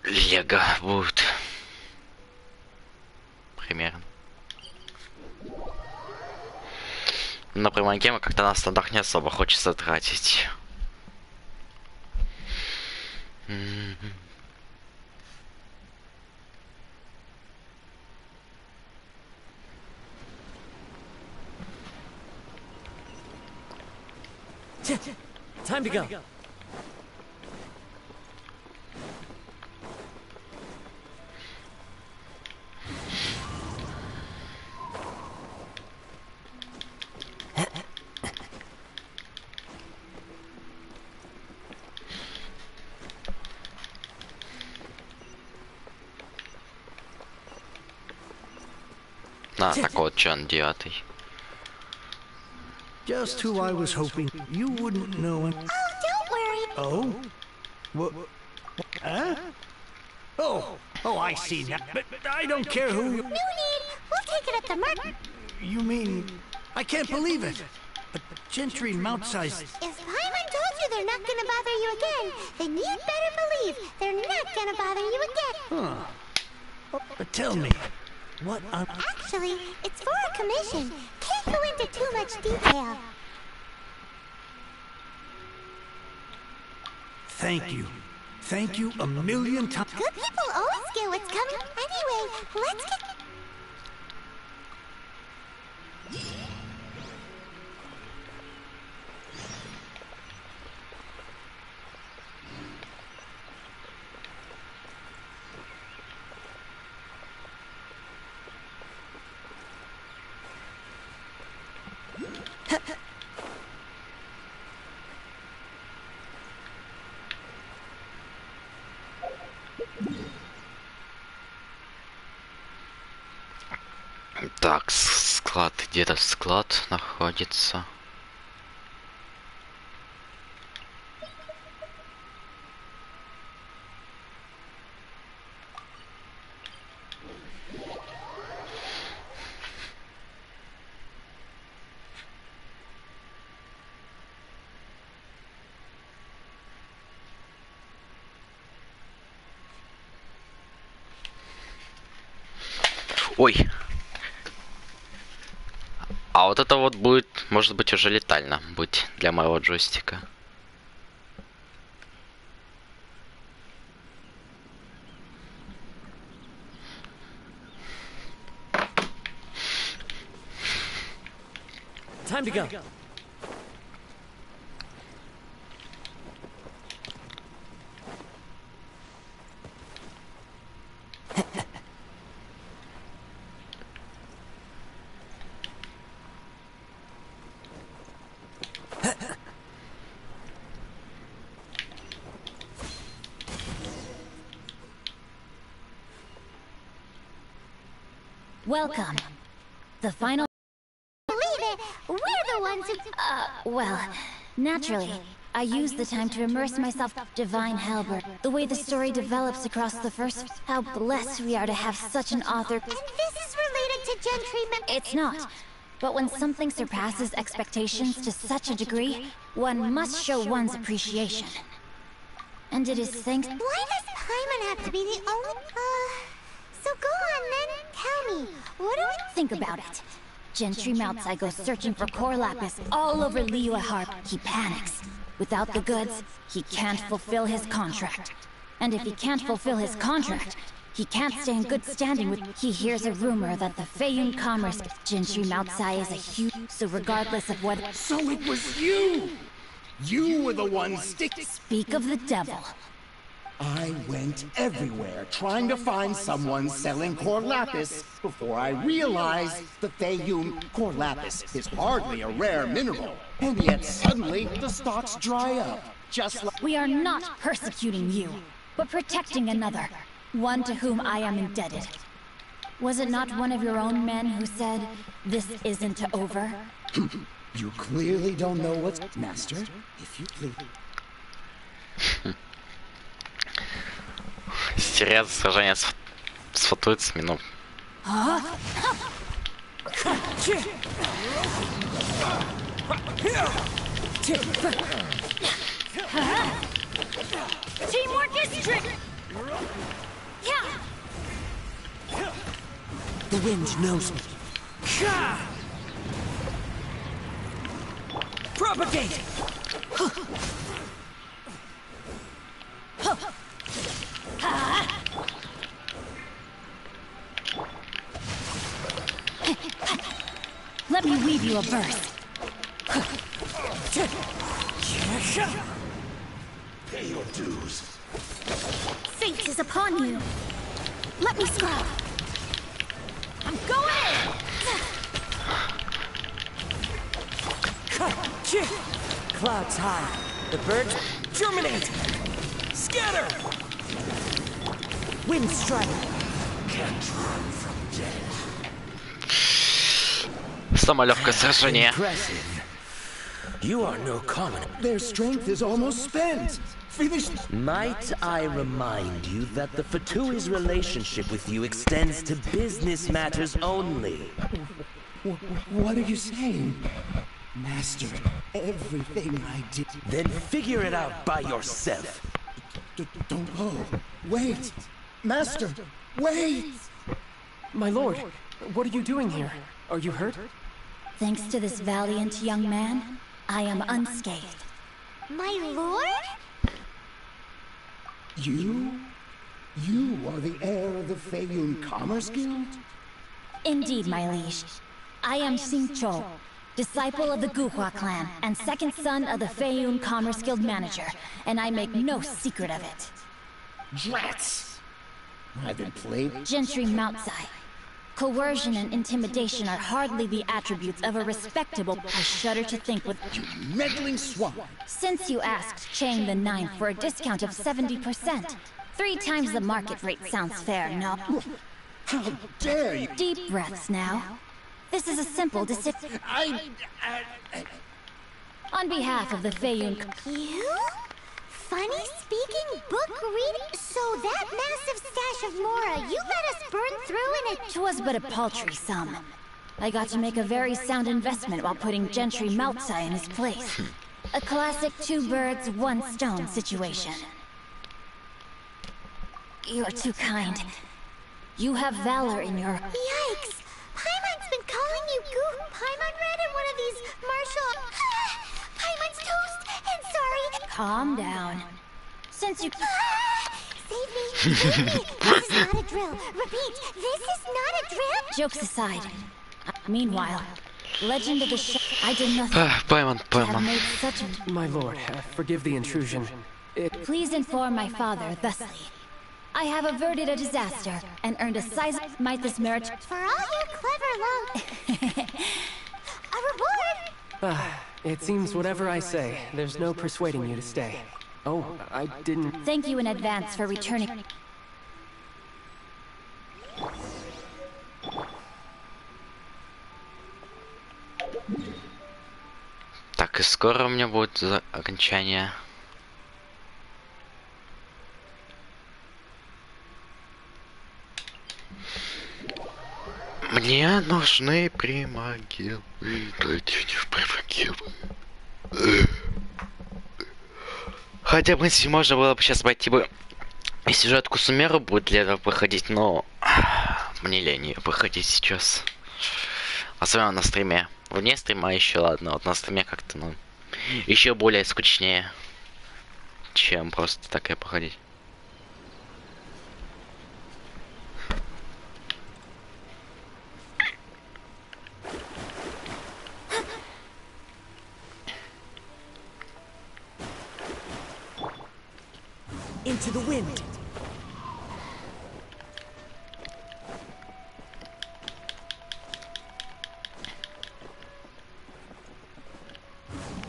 Лего будет. Примерно. На прямой-геймы как-то на стандах не особо хочется тратить. Time to go. На, так вот, Джон 9. Just who I was hoping you wouldn't know. Oh, don't worry. Oh? What? Huh? Oh, I see now. But I don't care who you... No need. We'll take it at the market. You mean... I can't believe it. A gentry mount-sized... If Paimon told you they're not gonna bother you again, then you'd better believe they're not gonna bother you again. Huh. But tell me, what on... Actually, it's for a commission. Can't go into too much detail. Thank you. Thank you a million times. Good people always get what's coming. Anyway, let's get... Так, склад, где-то склад находится. Ой. А вот это вот будет, может быть, уже летально быть для моего джойстика. Time to go. Welcome. The final... Believe it, we're the ones who... well, naturally. I used the time to immerse myself in Divine Halberd. The way the story develops across the first... How blessed we are to have such an author. And this is related to gentry... It's not. But when something surpasses expectations to such a degree, one must show one's appreciation. And it is thanks... Why does Paimon have to be the only... So go on then, tell me, what do we... Think about it. Gentry Moutsai goes searching for core lapis all over Liyue Harp. He panics. Without the goods, he can't fulfill his contract. And if he can't fulfill his contract, he can't stay in good standing with... He hears a rumor that the Feiyun Commerce... Gentry Moutsai is a huge... So regardless of whether... So it was you! You were the one Speak of the devil. I went everywhere trying to find someone selling core lapis before I realized the Feiyun core lapis is hardly a rare mineral. And yet suddenly the stocks dry up, just like... We are not persecuting you, but protecting another. One to whom I am indebted. Was it not one of your own men who said, "This isn't over"? You clearly don't know what's... Master, if you please... Стереться сражение с фотоицами, ну. Teamwork is trick. The wind knows me. Propagate! Let me weave you a verse. Pay your dues. Fate is upon you. Let me scrub. I'm going in. Clouds high. The birds germinate. Scatter. Wind strike. Can't run from death. Самое легкое сражение. Impressive. You are no common. Their strength is almost spent. Finish. Might I remind you that the Fatui's relationship with you extends to business matters only? What are you saying? Master, everything I did. Then figure it out by yourself. Don't. Oh, wait. Master, wait. My lord, what are you doing here? Are you hurt? Thanks to this valiant young man, I am unscathed. My lord? You are the heir of the Feiyun Commerce Guild? Indeed, my liege. I am Xingqiu, disciple of the Guhua clan and second son of the Feiyun Commerce Guild manager, and I make no secret of it. Drats! I've been played. Gentry Moutsai. Coercion and intimidation are hardly the attributes of a respectable. I shudder to think with You meddling swine! Since you asked Chang the Ninth for a discount of 70%, 3 times the market rate sounds fair, no? How dare you! Deep breaths now. This is a simple decision. On behalf of the Feiyun. You? Funny speaking, book reading? So that massive stash of Mora you let us burn through in a... 'Twas but a paltry sum. I got to make a very sound investment while putting Gentry Moutsai in his place. A classic 2 birds, 1 stone situation. You're too kind. You have valor in your... Yikes! Paimon's been calling you Goo. Paimon read in one of these martial... Paimon's toast, and sorry. Calm down. Since you... Save me! Save me! This is not a drill. Repeat, this is not a drill! Jokes aside. Meanwhile, Legend of the I did nothing to have made such a... My lord, forgive the intrusion. Please inform my father thusly. I have averted a disaster and earned a size might this merit... For all your clever love... a reward! It seems whatever I say, there's no persuading you to stay. Oh, I didn't... Thank you in advance for returning... Так, и скоро у меня будет окончание. Мне нужны примагилы. Дайте мне в примагилы. Хотя, в принципе, можно было бы сейчас пойти бы и сюжетку Сумеру будет для этого проходить, но мне лень ее проходить сейчас. Особенно на стриме. Вне стрима еще ладно, вот на стриме как-то, ну, еще более скучнее, чем просто так и проходить. Into the wind.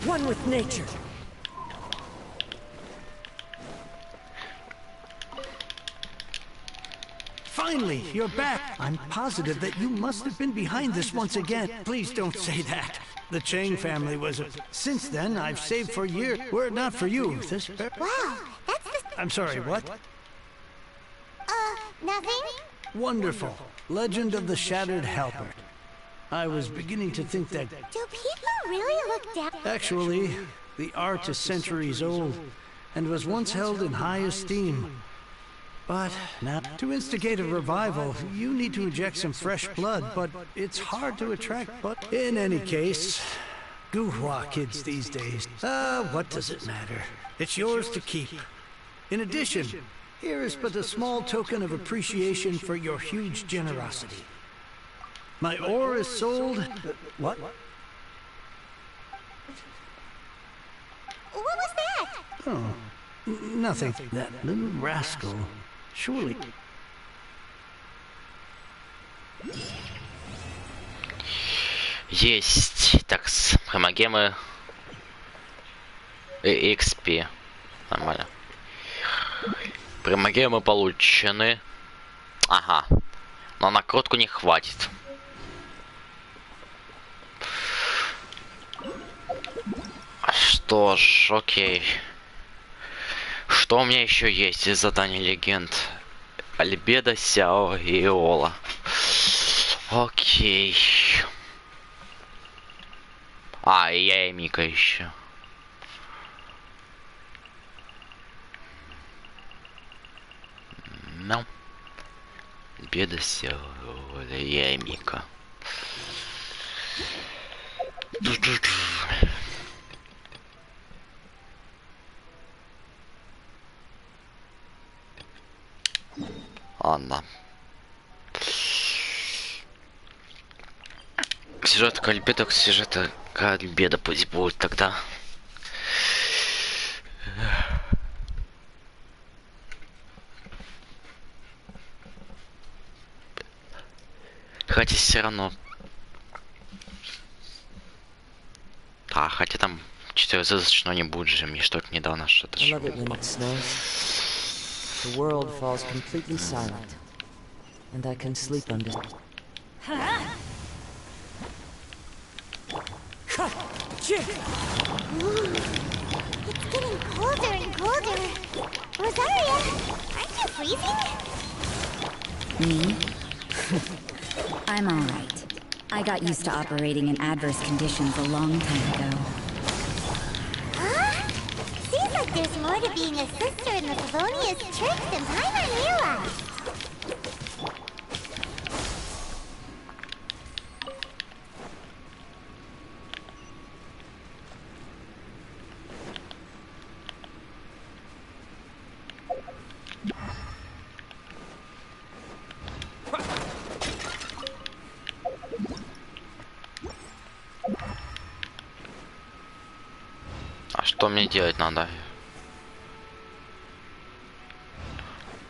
One with nature. Finally, you're back. I'm positive that you must have been behind this once again. Please don't say that. The Chang family was a... Since then, I've saved for years. Were it not for you, this... Wow, that's the... I'm sorry, what? Nothing? Wonderful. Legend of the Shattered Helper. I was beginning to think that... Do people really look down? Actually, the art is centuries old, and was once held in high esteem. But now, to instigate a revival, you need to inject some fresh blood, but it's hard to attract. But in any case, Gouhua kids these days. What does it matter? It's yours to keep. In addition, here is but a small token of appreciation for your huge generosity. My ore is sold... what? What was that? Oh, nothing. That little rascal. Surely... Есть. Так, хромогемы XP. Нормально. Хромогемы получены. Ага. Но на кротку не хватит. Что ж, окей. Что у меня еще есть из заданий легенд? Альбедо, Сяо и Ола. Окей. А, и я и Мика еще. Ну. Альбедо, Сяо, Ола, я и Мика. Ладно. Сюжет Кальбеда, сюжет Кальбеда пусть будет тогда. Хотя все равно. А, хотя там 4-звездочного не будет же, мне что-то недавно что-то. The world falls completely silent, and I can sleep under. It's getting colder and colder. Rosaria, aren't you freezing? Me? I'm alright. I got used to operating in adverse conditions a long time ago. Huh? Seems like there's more to being a sister in the Favonius Church than Paimon realized. Что мне делать надо?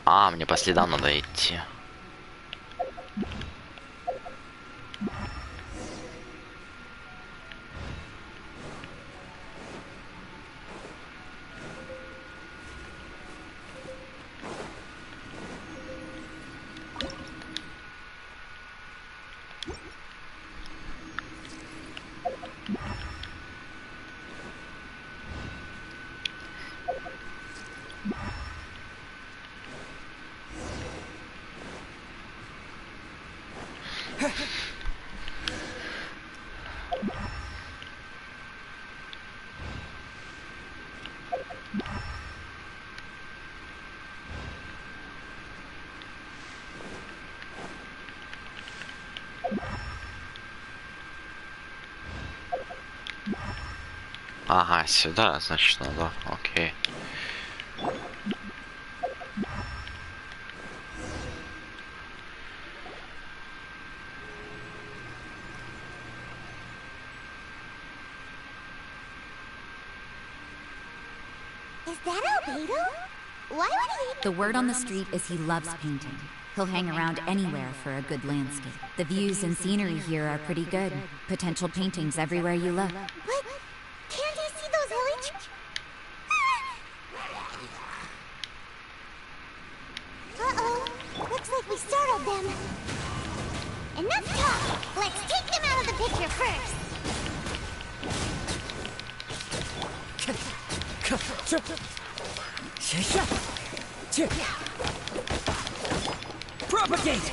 А, мне по следам надо идти. Ага, сюда, значит, надо. Окей. Is that Albedo? Why would he... The word on the street is he loves painting. He'll hang around anywhere for a good landscape. The views and scenery here are pretty good. Potential paintings everywhere you look. But can't he see those hilly... Uh-oh. Looks like we startled them. Enough talk. Let's take them out of the picture first. Propagate!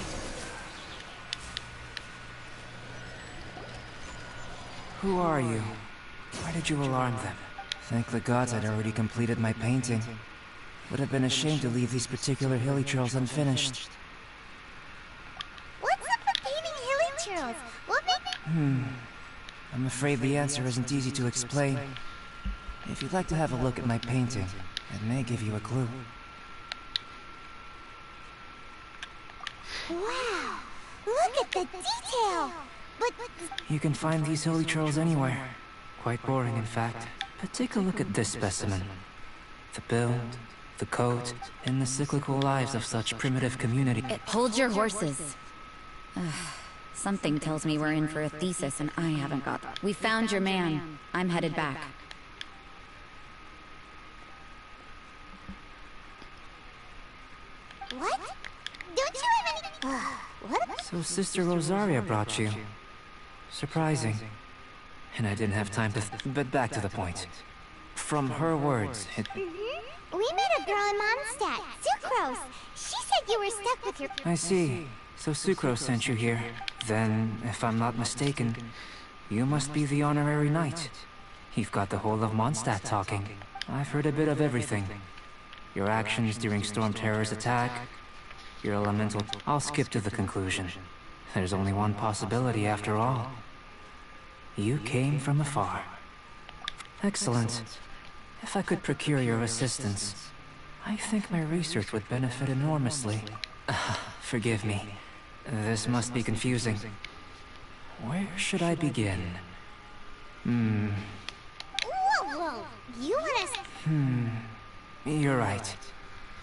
Who are you? Why did you alarm them? Thank the gods I'd already completed my painting. Would have been a shame to leave these particular hilly trails unfinished. What's up with painting hilly trails? What made... I'm afraid the answer isn't easy to explain. If you'd like to have a look at my painting, it may give you a clue. Wow! Look at the detail! But... You can find these holy trolls anywhere. Quite boring, in fact. But take a look at this specimen. The build, the coat, and the cyclical lives of such primitive community. Hold your horses. Something tells me we're in for a thesis and I haven't got that. We found your man. I'm headed back. What? Don't you have any... what? So Sister Rosaria brought you. Surprising. And I didn't have time to but back to the point. From her words, it... We met a girl in Mondstadt, Sucrose. She said you were stuck with your... I see. So Sucrose sent you here. Then, if I'm not mistaken, you must be the honorary knight. You've got the whole of Mondstadt talking. I've heard a bit of everything. Your actions during Storm Terror's attack, your elemental... I'll skip to the conclusion. There's only one possibility after all. You came from afar. Excellent. If I could procure your assistance, I think my research would benefit enormously. Forgive me. This must be confusing. Where should I begin? Whoa, whoa! You want us... You're right.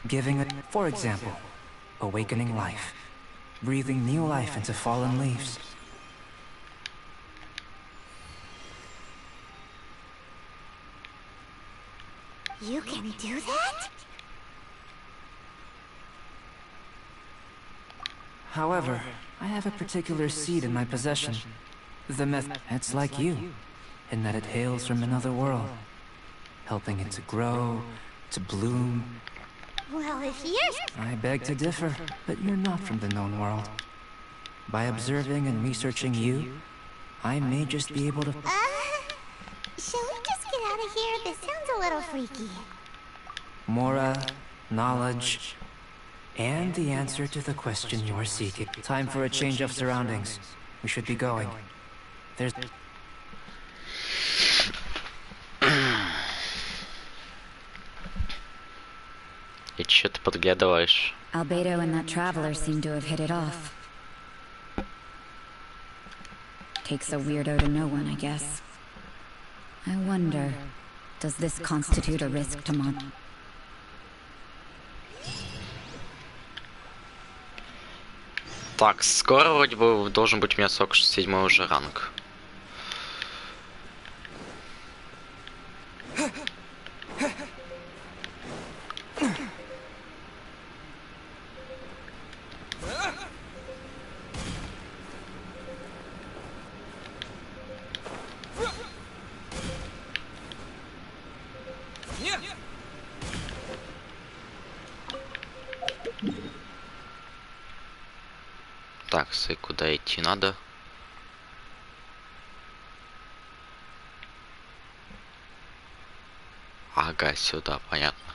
Giving it, for example, awakening life. Breathing new life into fallen leaves. You can do that? However, I have a particular seed in my possession. The method, it's like you, in that it hails from another world, helping it to grow, to bloom. Well, if you're... I beg to differ, but you're not from the known world. By observing and researching you, I may just be able to... shall we just get out of here? This sounds a little freaky. Mora, knowledge, and the answer to the question you're seeking. Time for a change of surroundings. We should be going. There's... И чё ты подглядываешь? Albedo and that traveler seem to have hit it off. Takes a weirdo to know one, I guess. I wonder, does this constitute a risk to Mon? Так, скоро вроде бы должен быть у меня 47 уже ранг. Так, и куда идти надо? Ага, сюда, понятно.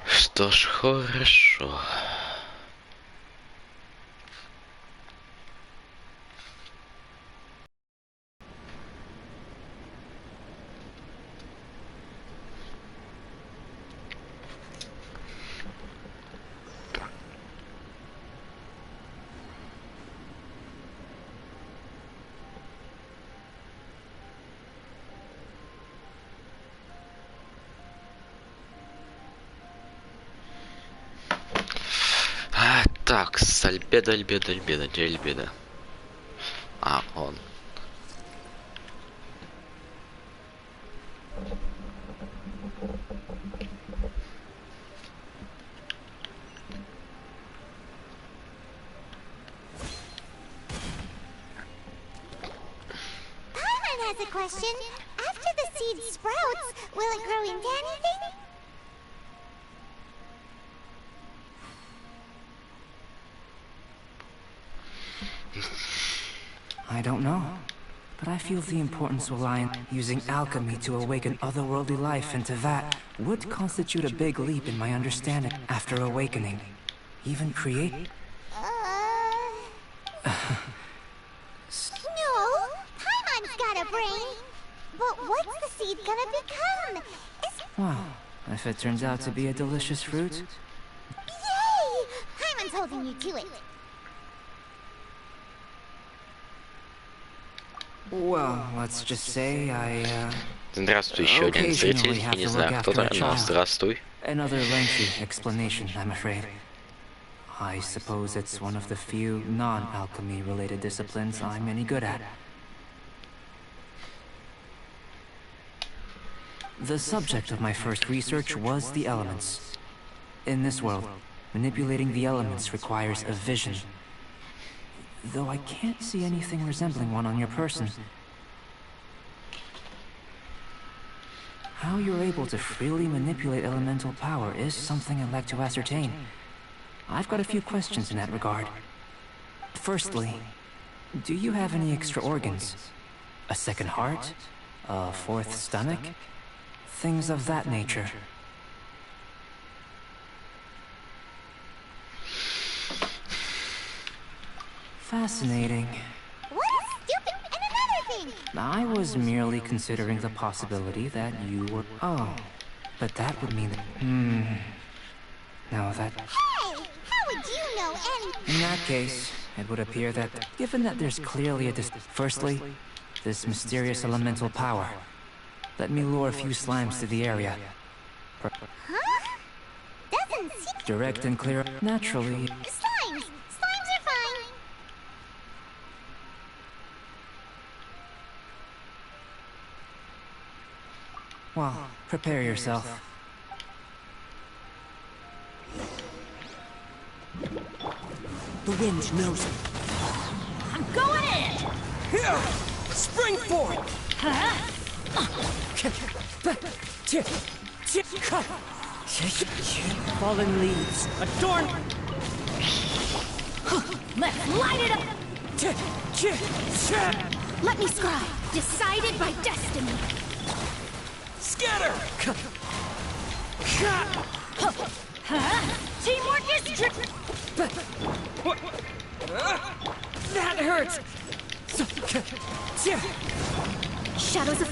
Что ж, хорошо. Так, Альбедо, где Альбедо? А, он. Paimon has a question. After the seed sprouts, will it grow into anything? I don't know, but I feel the importance will lie in using alchemy to awaken otherworldly life into that would constitute a big leap in my understanding after awakening. Even create... No! brain. But what's the seed gonna become? Well, if it turns out to be a delicious fruit... Yay! Hyman's holding you to it. Well, let's just say Здравствуй, еще один зритель. Я не знаю, кто это, но здравствуй. Another lengthy explanation, I'm afraid. I suppose it's one of the few non-alchemy related disciplines I'm any good at. The subject of my first research was the elements. In this world, manipulating the elements requires a vision. Though I can't see anything resembling one on your person. How you're able to freely manipulate elemental power is something I'd like to ascertain. I've got a few questions in that regard. Firstly, do you have any extra organs? A second heart? A fourth stomach? Things of that nature. Fascinating. What? Stupid! And another thing! I was merely considering the possibility that you were... Oh, but that would mean that... No, that... Hey! How would you know any... In that case, it would appear that, given that there's clearly a Firstly, this mysterious elemental power. Let me lure a few slimes to the area. Huh? Doesn't seem... Direct and clear... Naturally... Slimes! Slimes are fine! Well, prepare yourself. The wind knows it. I'm going in! Here! Spring for it! Fallen leaves, adorn... Let's light it up! Let me scribe. Decided by destiny. Scatter! Teamwork is That hurts! Shadows of...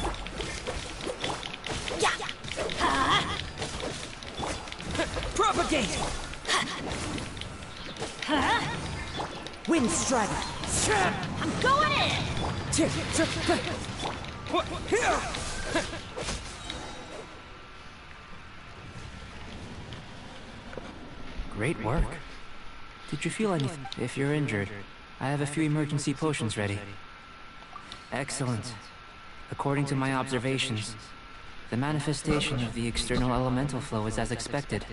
Yeah! Propagate! Wind strider! I'm going in! Great work. Did you feel anything? If you're injured, I have a few emergency potions ready. Excellent. According to my observations, the manifestation of the external elemental flow is as expected.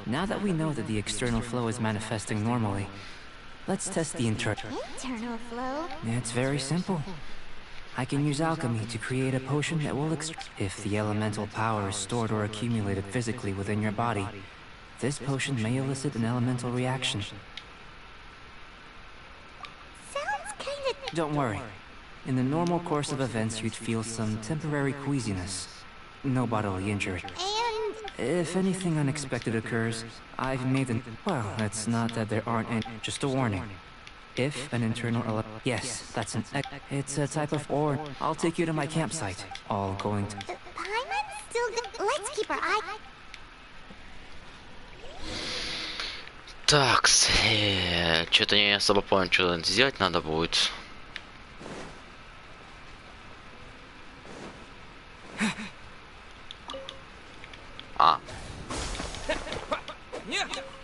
Now that we know that the external flow is manifesting normally, let's test the internal flow? It's very simple. I can use alchemy to create a potion that will if the elemental power is stored or accumulated physically within your body, this potion may elicit an elemental reaction. Sounds kinda... Don't worry. In the normal course of events, you'd feel some temporary queasiness. No bodily injury. And... If anything unexpected occurs, I've made an... Well, it's not that there aren't any... Just a warning. If an internal... Yes, that's an... It's a type of ore. I'll take you to my campsite. All going to... Paimon's still good. Let's keep our eye... Так, что-то не особо понял, что сделать надо будет.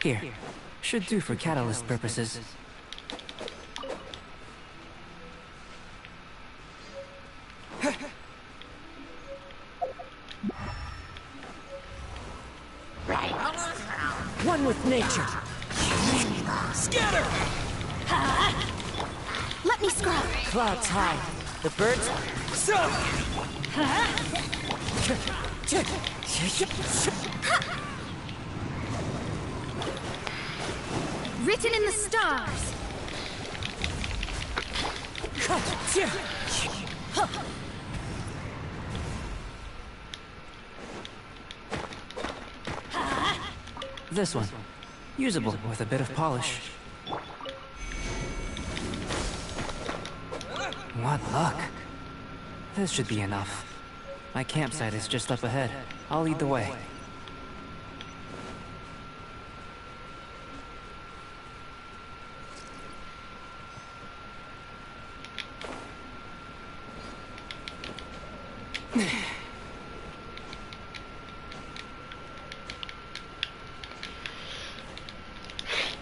Here. Should do for catalyst purposes. One with nature. Scatter! Let me scrub. Clouds high. The birds... So! Written in the stars. This one. Usable with a bit of polish. What luck. This should be enough. My campsite is just up ahead. I'll lead the way.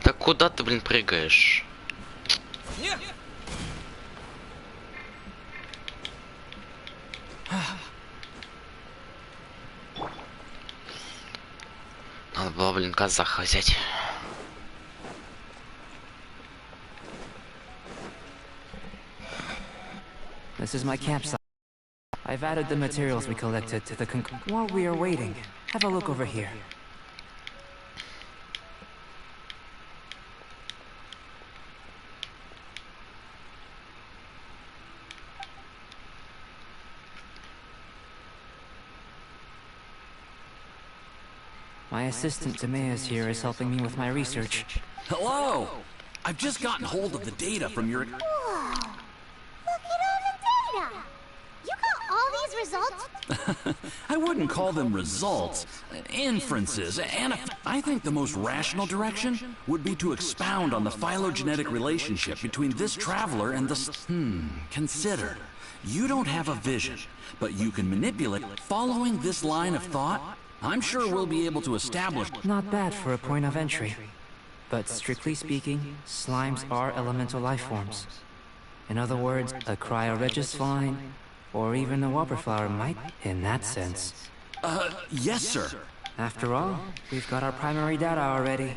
Так куда ты, блин, прыгаешь? Надо было, блин, казаха взять. This is my campsite. I've added the materials we collected to the While we are waiting, have a look over here. My assistant Timaeus here is helping me with my research. Hello! I've just gotten hold of the data from your... Whoa! Look at all the data! You got all these results? I wouldn't call them results, inferences, and I think the most rational direction would be to expound on the phylogenetic relationship between this traveler and the... Consider. You don't have a vision, but you can manipulate. Following this line of thought, I'm sure we'll be able to establish... Not bad for a point of entry. But strictly speaking, slimes are elemental life forms. In other words, a cryoregis vine, or even a whopperflower might, in that sense. Yes, sir. After all, we've got our primary data already.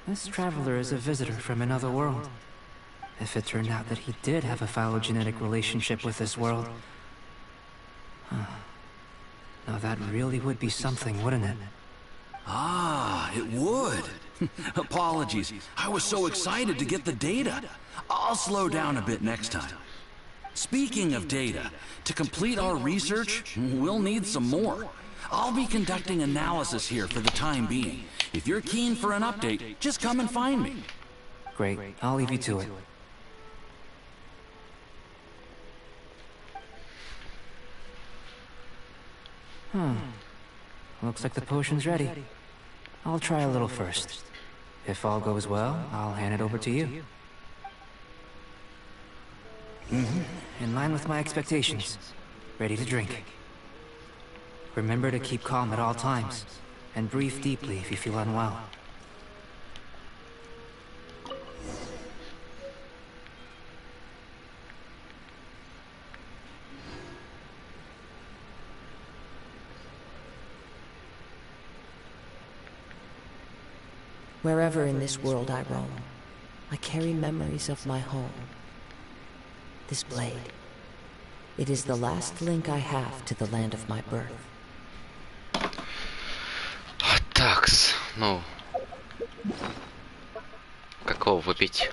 This traveler is a visitor from another world. If it turned out that he did have a phylogenetic relationship with this world... Now that really would be something, wouldn't it? Ah, it would. Apologies. I was so excited to get the data. I'll slow down a bit next time. Speaking of data, to complete our research, we'll need some more. I'll be conducting analysis here for the time being. If you're keen for an update, just come and find me. Great. I'll leave you to it. Looks like the potion's ready. I'll try a little first. If all goes well, I'll hand it over to you. In line with my expectations. Ready to drink. Remember to keep calm at all times, and breathe deeply if you feel unwell. Wherever in this world I roam, I carry memories of my home. This blade, it is the last link I have to the land of my birth. Такс, ну... Какого выпить?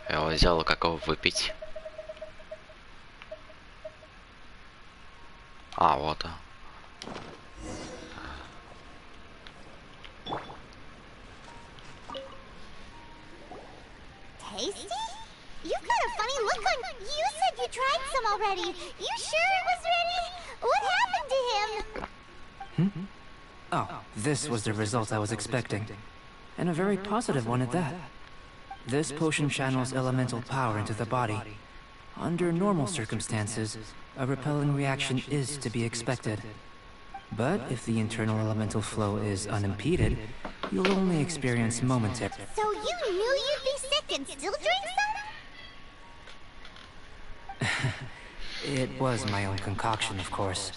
Я взял, какого выпить. А, вот. Tasty? You've got a funny look on... You said you tried some already. You sure it was ready? What happened to him? Oh, this was the result I was expecting. And a very positive one at that. This potion channels elemental power into the body. Under normal circumstances, a repelling reaction is to be expected. But if the internal elemental flow is unimpeded, you'll only experience momentary... So you knew you'd be sick and still drink some? It was my own concoction, of course.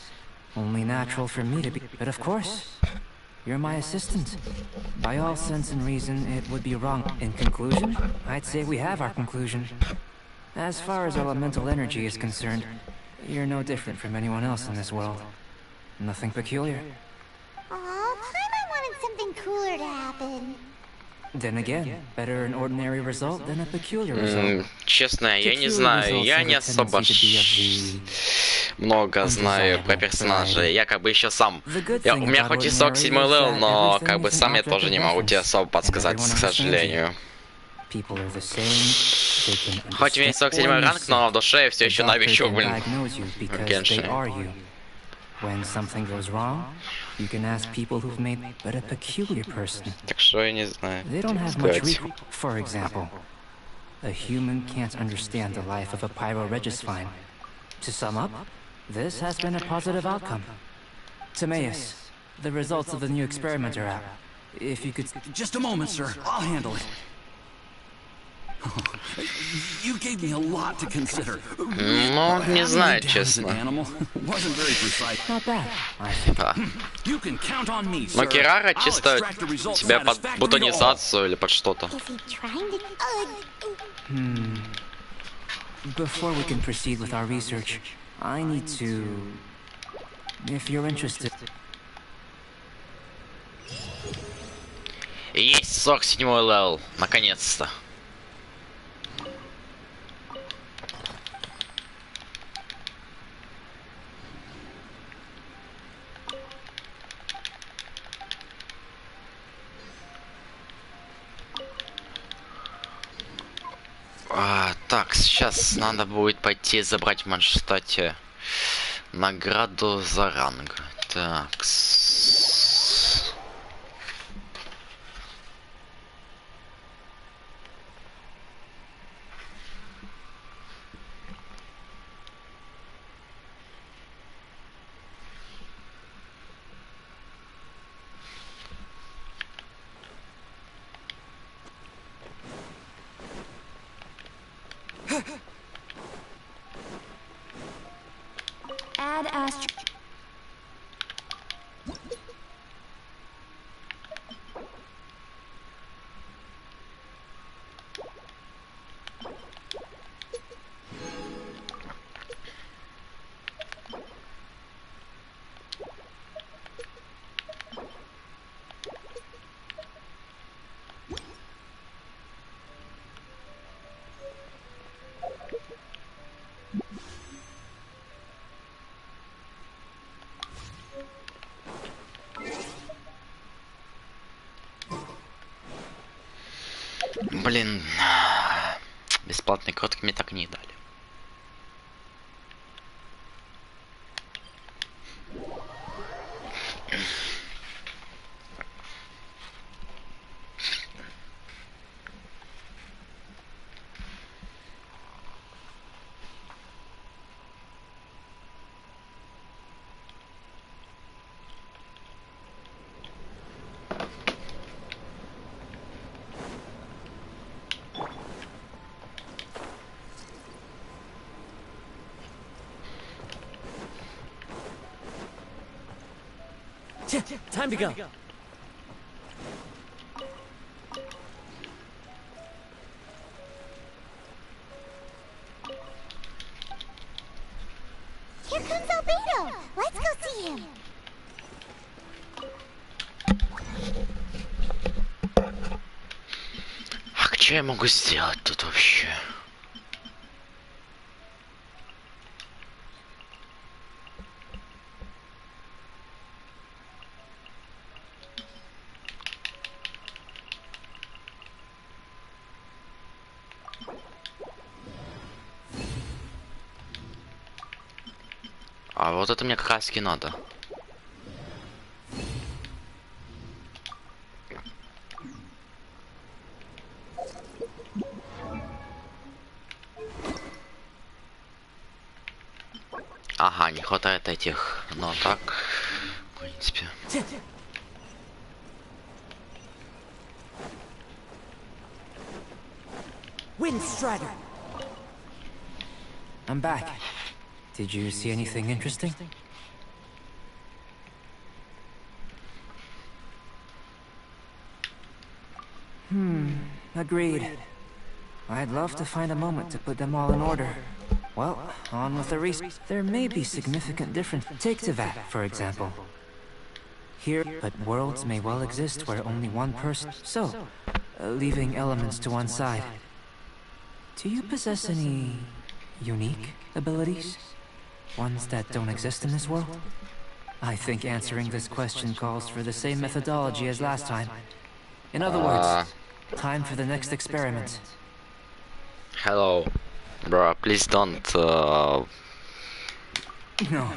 Only natural for me to be... But of course, you're my assistant. By all sense and reason, it would be wrong. In conclusion, I'd say we have our conclusion. As far as elemental energy is concerned, you're no different from anyone else in this world. Nothing peculiar. Aw, Paimon wanted something cooler to happen. Then again, better an ordinary result than a peculiar result. Честно, я не знаю, я не особо много знаю про персонажей. Я как бы еще сам. У меня хоть и 47 левел, но как бы сам я тоже не могу тебе особо подсказать, к сожалению. Хоть у меня есть 47 ранг, но в душе я все еще новичок, блин. В геншине. You can ask people who've made but a peculiar person. Так что я не знаю. They don't have much recourse. For example, a human can't understand the life of a pyro-regisfine. To sum up, this has been a positive outcome. Timaeus, the results of the new experimenter app. If you could... Just a moment, sir. I'll handle it. You gave me a lot to consider. Ну, не знаю, честно. Но Кирара чисто тебя под бутонизацию или под что-то. Before we can proceed with our research, I need to... If you're interested... Есть 47-й левел, наконец-то. Так, сейчас надо будет пойти забрать в Манштате награду за ранг. Так. Add astro... Блин, бесплатный код мне так не дали. Time to go. Here comes Albedo. Let's go see him. А что я могу сделать тут вообще? А вот это мне как раз таки надо. Ага, не хватает этих, но так, в принципе. Windstrider. I'm back. Did you see anything interesting? Agreed. I'd love to find a moment to put them all in order. Well, on with the research. There may be significant differences. Take Tivat, for example. Here, but worlds may well exist where only one person... So, leaving elements to one side. Do you possess any unique abilities? Ones that don't exist in this world? I think answering this question calls for the same methodology as last time. In other words, time for the next experiment. Hello. Bro, please don't, No.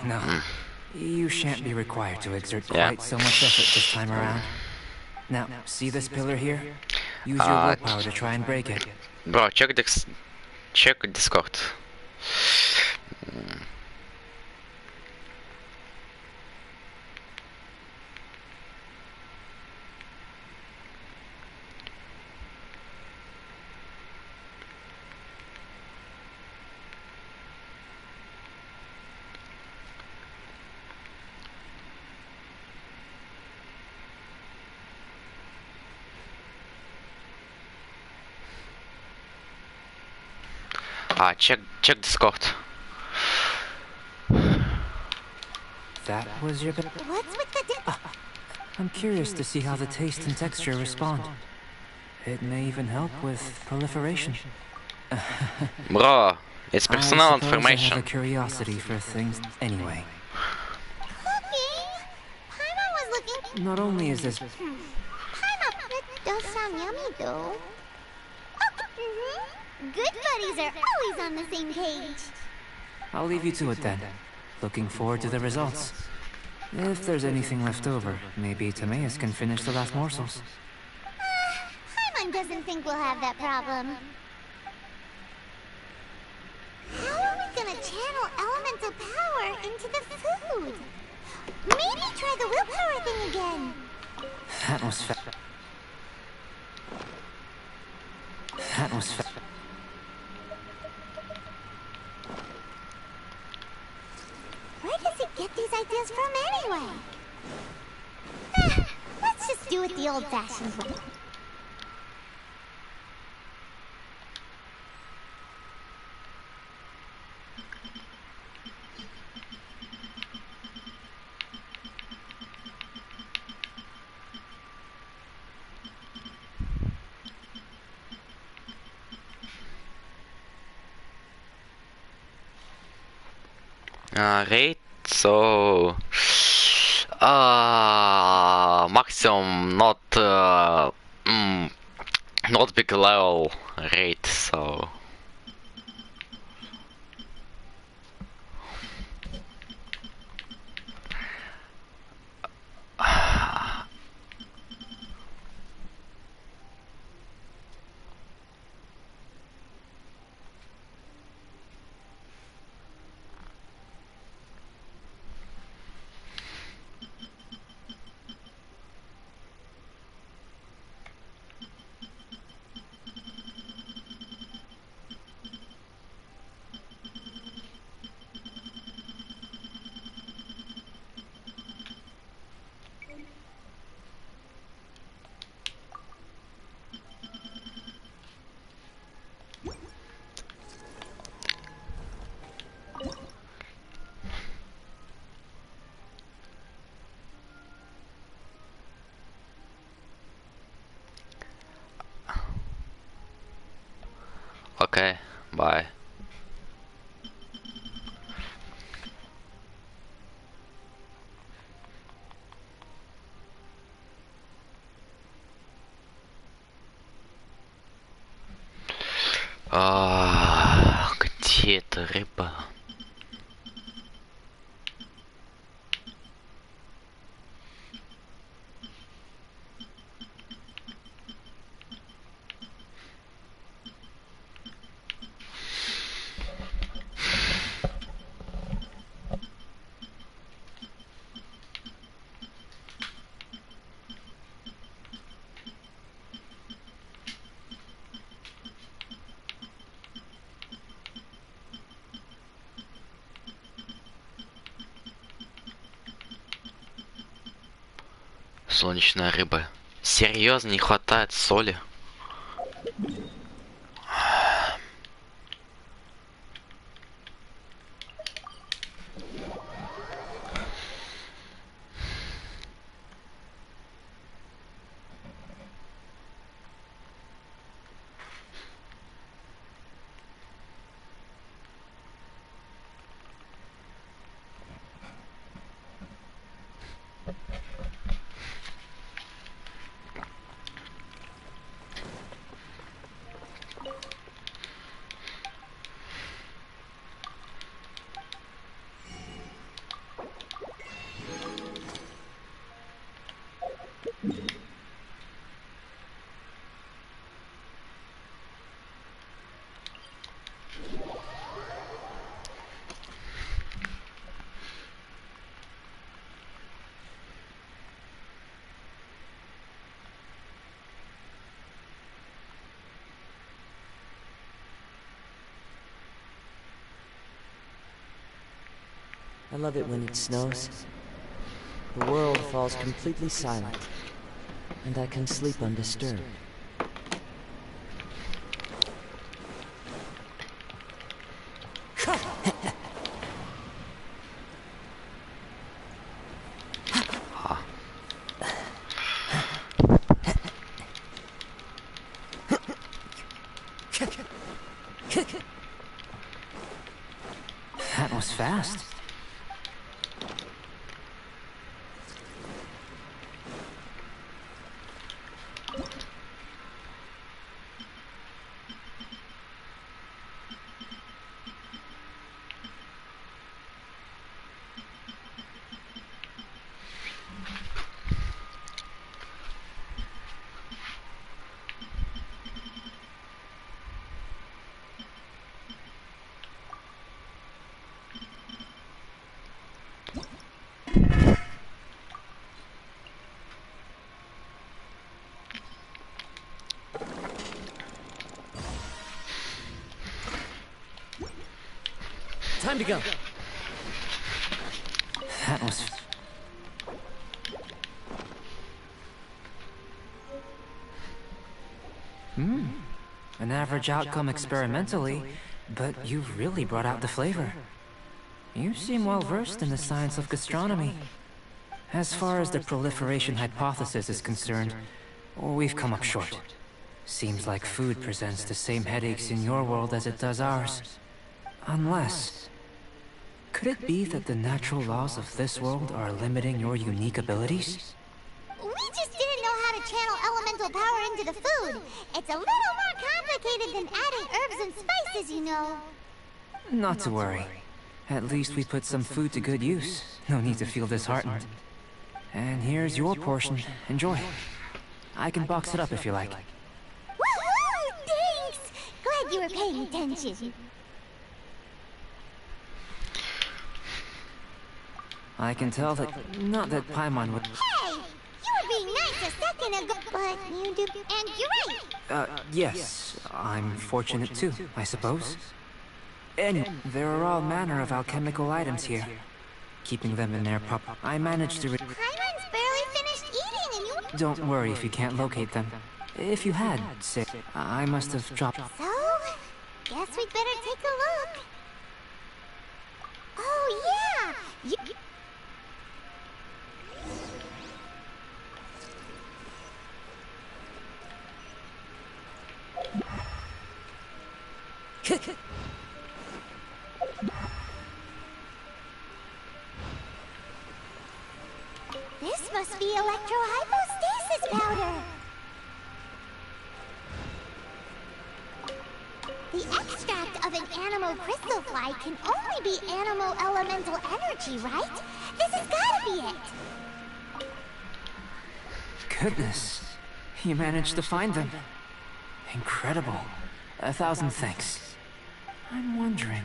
You shan't be required to exert quite so much effort this time around. Now, see this pillar here? Use your willpower to try and break it. Bro, check Discord. Check Discord. That was your... What's with the... I'm curious to see how the taste and texture respond. It may even help with proliferation. Bro, it's personal information. I have a curiosity for things anyway. Cooking? Paimon was looking... Not only is this... Paimon, that does sound yummy though. Good buddies are always on the same page. I'll leave you to it then. Looking forward to the results. If there's anything left over, maybe Timaeus can finish the last morsels. Paimon doesn't think we'll have that problem. How are we gonna channel elemental power into the food? Maybe try the willpower thing again. That was Where does he get these ideas from anyway? Let's just do it the old-fashioned way. Rate, so maximum not big level rate, so okay, bye. Где эта рыба? Солнечная рыба. Серьезно, не хватает соли? I love it when it snows. The world falls completely silent, and I can sleep undisturbed. That was fast. Time to go. That was... An average outcome experimentally, but you've really brought out the flavor. You seem well versed in the science of gastronomy. As far as the proliferation hypothesis is concerned, we've come up short. Seems like food presents the same headaches in your world as it does ours. Unless... could it be that the natural laws of this world are limiting your unique abilities? We just didn't know how to channel elemental power into the food. It's a little more complicated than adding herbs and spices, you know. Not to worry. At least we put some food to good use. No need to feel disheartened. And here's your portion. Enjoy. I can box it up if you like. Woohoo! Thanks! Glad you were paying attention. I can tell that... not that Paimon would... Hey! You were being nice a second ago, but you do... and you're right! Yes. I'm fortunate too, I suppose. And there are all manner of alchemical items here. Keeping them in their proper... I managed to... Paimon's barely finished eating and you... Don't worry if you can't locate them. If you had, say... I must have dropped... So... guess we'd better take a look. Oh, yeah! You... This must be electrohypostasis powder. The extract of an animal crystal fly can only be animal elemental energy, right? This has gotta be it. Goodness. You managed to find them. Incredible. 1,000 thanks. I'm wondering...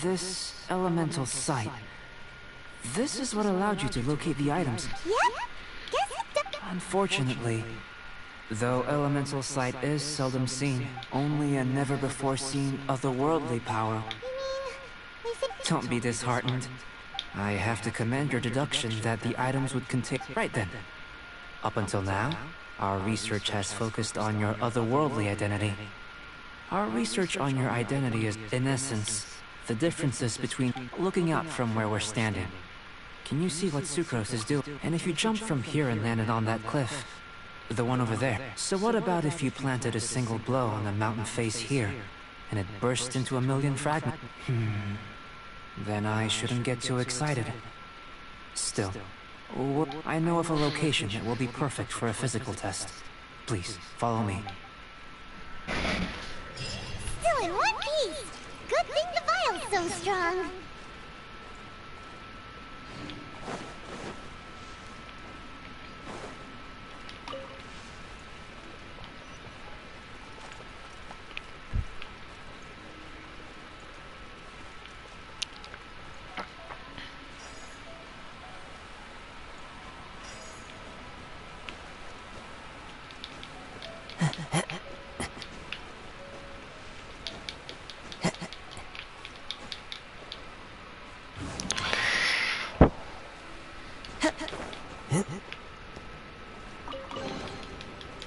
this elemental sight... this is what allowed you to locate the items. Yep. Guess it Unfortunately, though elemental sight is seldom seen, only a never-before-seen otherworldly power. Don't be disheartened. I have to commend your deduction that the items would contain... Right then. Up until now, our research has focused on your otherworldly identity. Our research on your identity is, in essence, the differences between looking out from where we're standing. Can you see what Sucrose is doing? And if you jumped from here and landed on that cliff, the one over there, so what about if you planted a single blow on the mountain face here, and it burst into a million fragments? Then I shouldn't get too excited. Still, I know of a location that will be perfect for a physical test. Please, follow me. Still in one piece. Good thing the vial's so strong.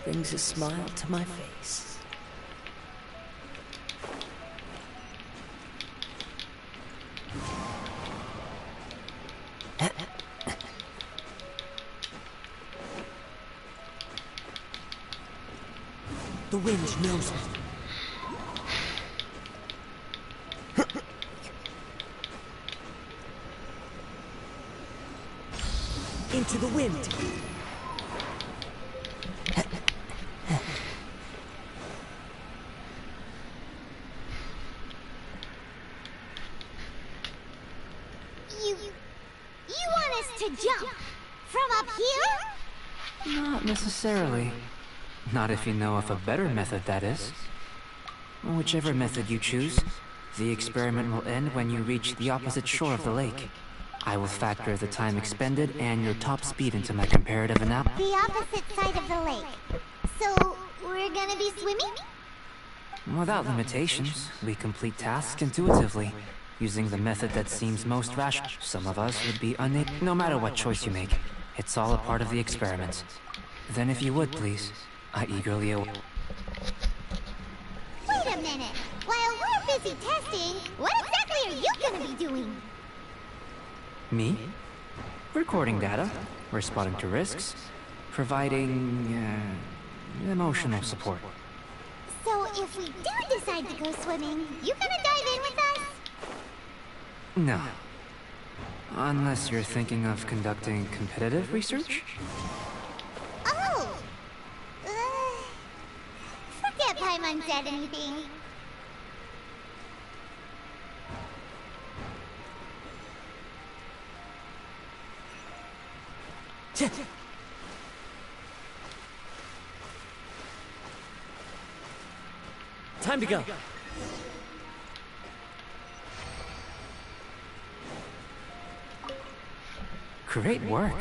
Brings a smile to my face. The wind knows it. Into the wind. You want us to jump from up here? Not necessarily. Not if you know of a better method, that is. Whichever method you choose, the experiment will end when you reach the opposite shore of the lake. I will factor the time expended and your top speed into my comparative analysis. The opposite side of the lake. So, we're gonna be swimming? Without limitations, we complete tasks intuitively, using the method that seems most rational. Some of us would be unable. No matter what choice you make, it's all a part of the experiment. Then if you would, please, I eagerly await. Wait a minute. While we're busy testing, what exactly are you gonna be doing? Me? Recording data, responding to risks, providing emotional support. So if we do decide to go swimming, you gonna dive in with us? No. Unless you're thinking of conducting competitive research? Oh! Forget Paimon said anything. Time to go. Great work.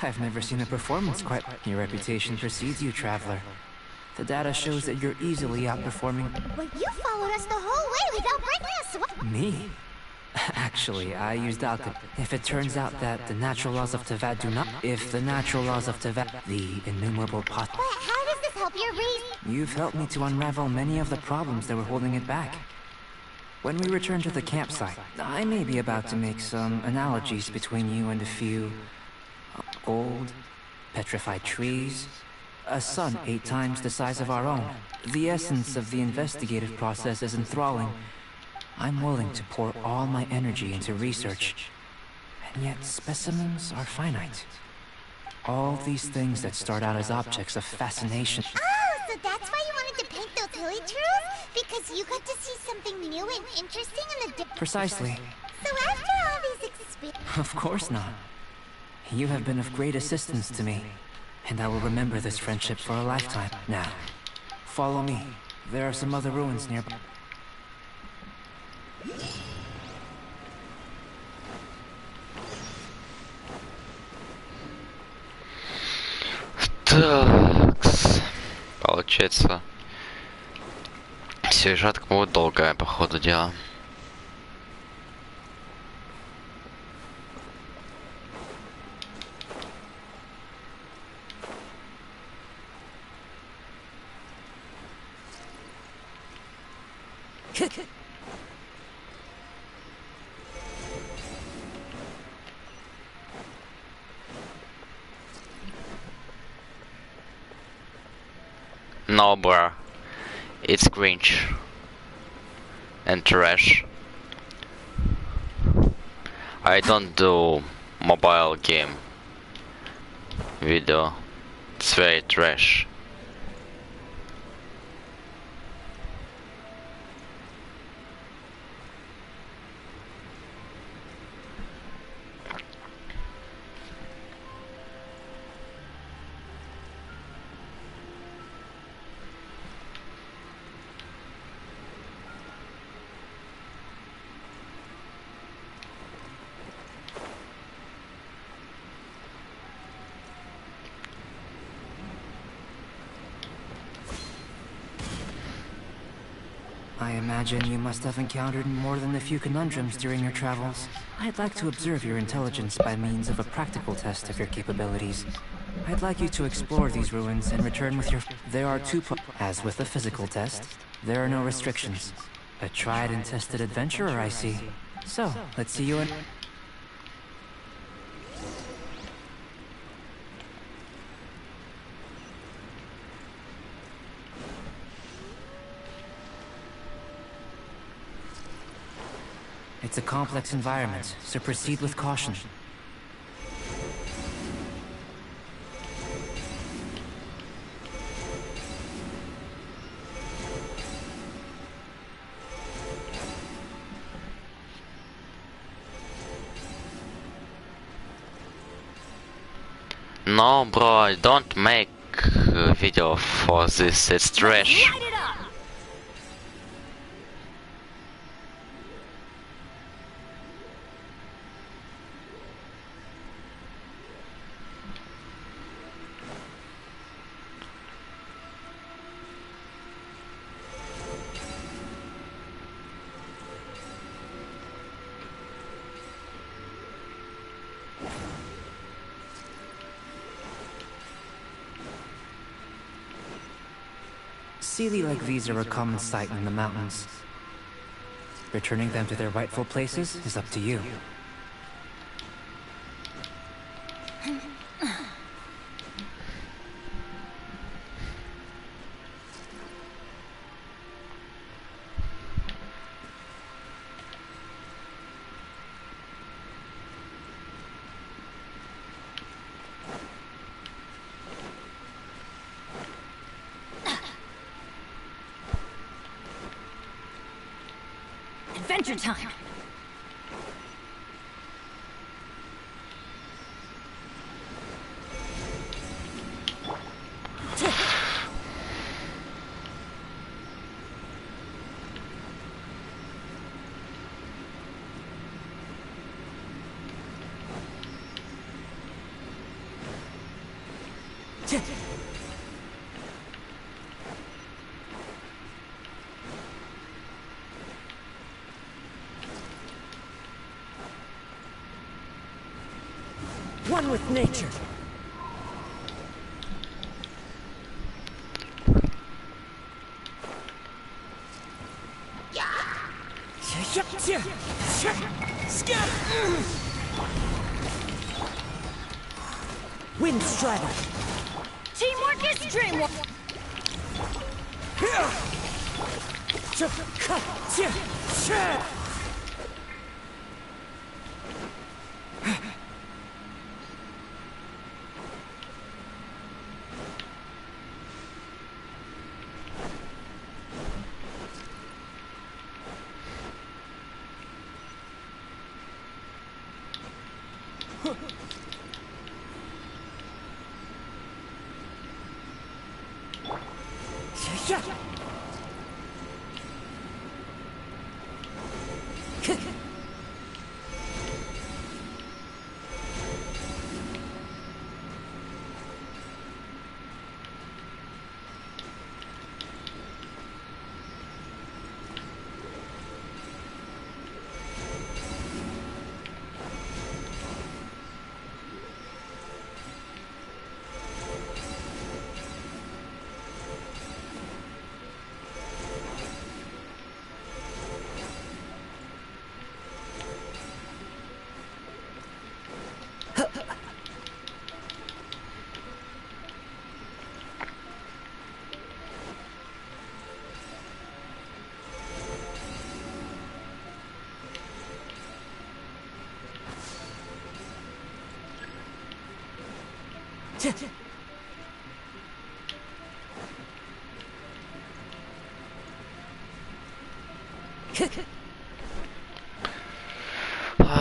I've never seen a performance quite. Your reputation precedes you, traveler. The data shows that you're easily outperforming. But you followed us the whole way without breaking a sweat. Me? Actually, I used alchemy. If it turns out that the natural laws of Tevat do not... If the natural laws of Tevat... The innumerable pot... But how does this help your reason? You've helped me to unravel many of the problems that were holding it back. When we return to the campsite, I may be about to make some analogies between you and a few... old, petrified trees, a sun 8 times the size of our own. The essence of the investigative process is enthralling. I'm willing to pour all my energy into research, and yet specimens are finite. All these things that start out as objects of fascination. Oh, so that's why you wanted to paint those hilly trails? Because you got to see something new and interesting in the... Precisely. So after all these experiences... Of course not. You have been of great assistance to me, and I will remember this friendship for a lifetime. Now, follow me. There are some other ruins nearby. Такс. Получается, сюжетка будет долгая по ходу дела. No, bruh. It's cringe. And trash. I don't do mobile game video. It's very trash. I imagine you must have encountered more than a few conundrums during your travels. I'd like to observe your intelligence by means of a practical test of your capabilities. I'd like you to explore these ruins and return with your... There are as with the physical test, there are no restrictions. A tried and tested adventurer, I see. So, let's see you in... It's a complex environment, so proceed with caution. No, bro, don't make a video for this, it's trash. Sealy like these are a common sight in the mountains. Returning them to their rightful places is up to you. Adventure time! One with nature. Wind strider. Teamwork is dreamwork!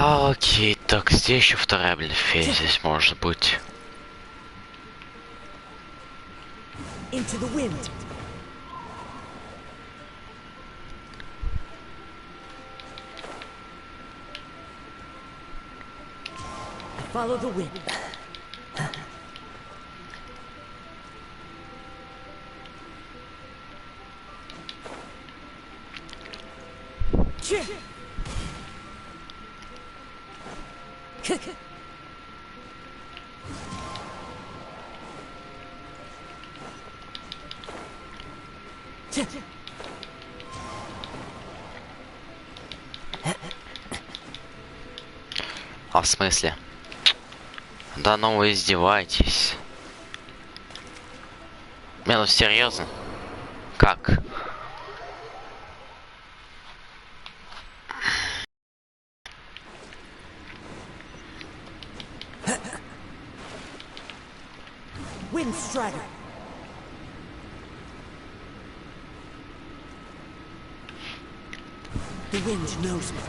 Окей, так, здесь еще вторая, блин, фея здесь может быть. Into the wind. Follow the wind. А в смысле? Да ну вы издеваетесь. Не, ну серьезно? Как? Windstrider. The wind knows me.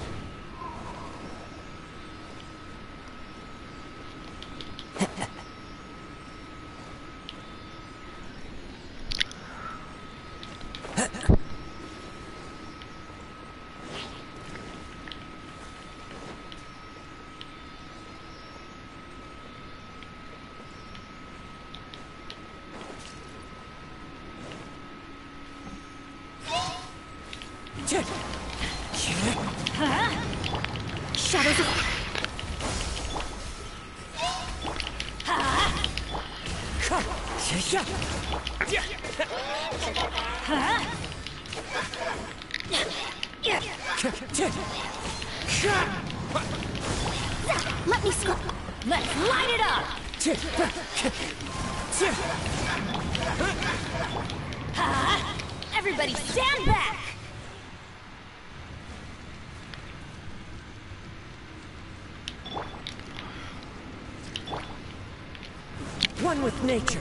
Shadows of... Let me score. Let's light it up. Everybody stand back. One with nature.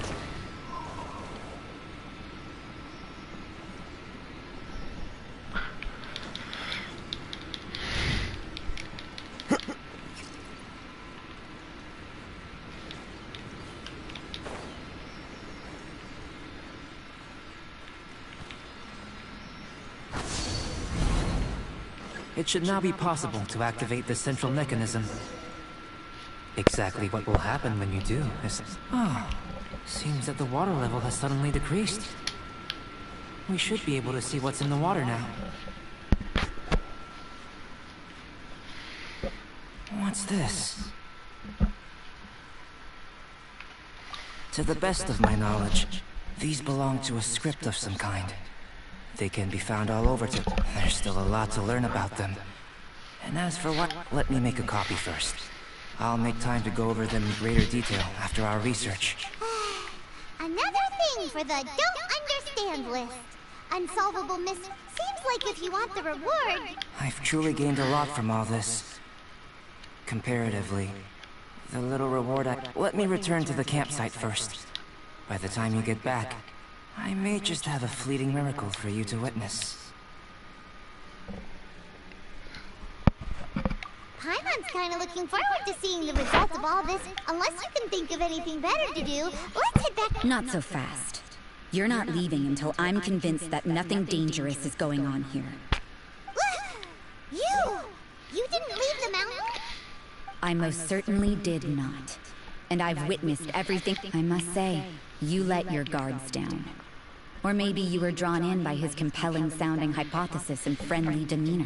It should now be possible to activate the central mechanism. Exactly what will happen when you do is... Oh, seems that the water level has suddenly decreased. We should be able to see what's in the water now. What's this? To the best of my knowledge, these belong to a script of some kind. They can be found all over There's still a lot to learn about them. And as for what... Let me make a copy first. I'll make time to go over them in greater detail after our research. Another thing for the don't understand list. Unsolvable seems like if you want the reward... I've truly gained a lot from all this. Comparatively. The little reward Let me return to the campsite first. By the time you get back, I may just have a fleeting miracle for you to witness. Paimon's kinda looking forward to seeing the result of all this. Unless you can think of anything better to do, let's head back... Not so fast. You're not leaving until I'm convinced that nothing dangerous is going on here. You didn't leave the mountain? I most certainly did not. And I've witnessed everything. I must say, you let your guards down. Or maybe you were drawn in by his compelling-sounding hypothesis and friendly demeanor.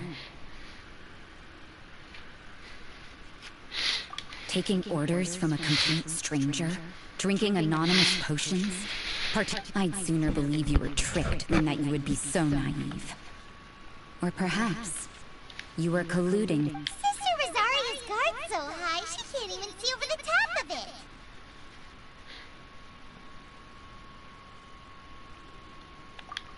Taking orders from a complete stranger? Drinking anonymous potions? I'd sooner believe you were tricked than that you would be so naive. Or perhaps you were colluding. Sister Rosaria's guard's so high, she can't even see over the top of it.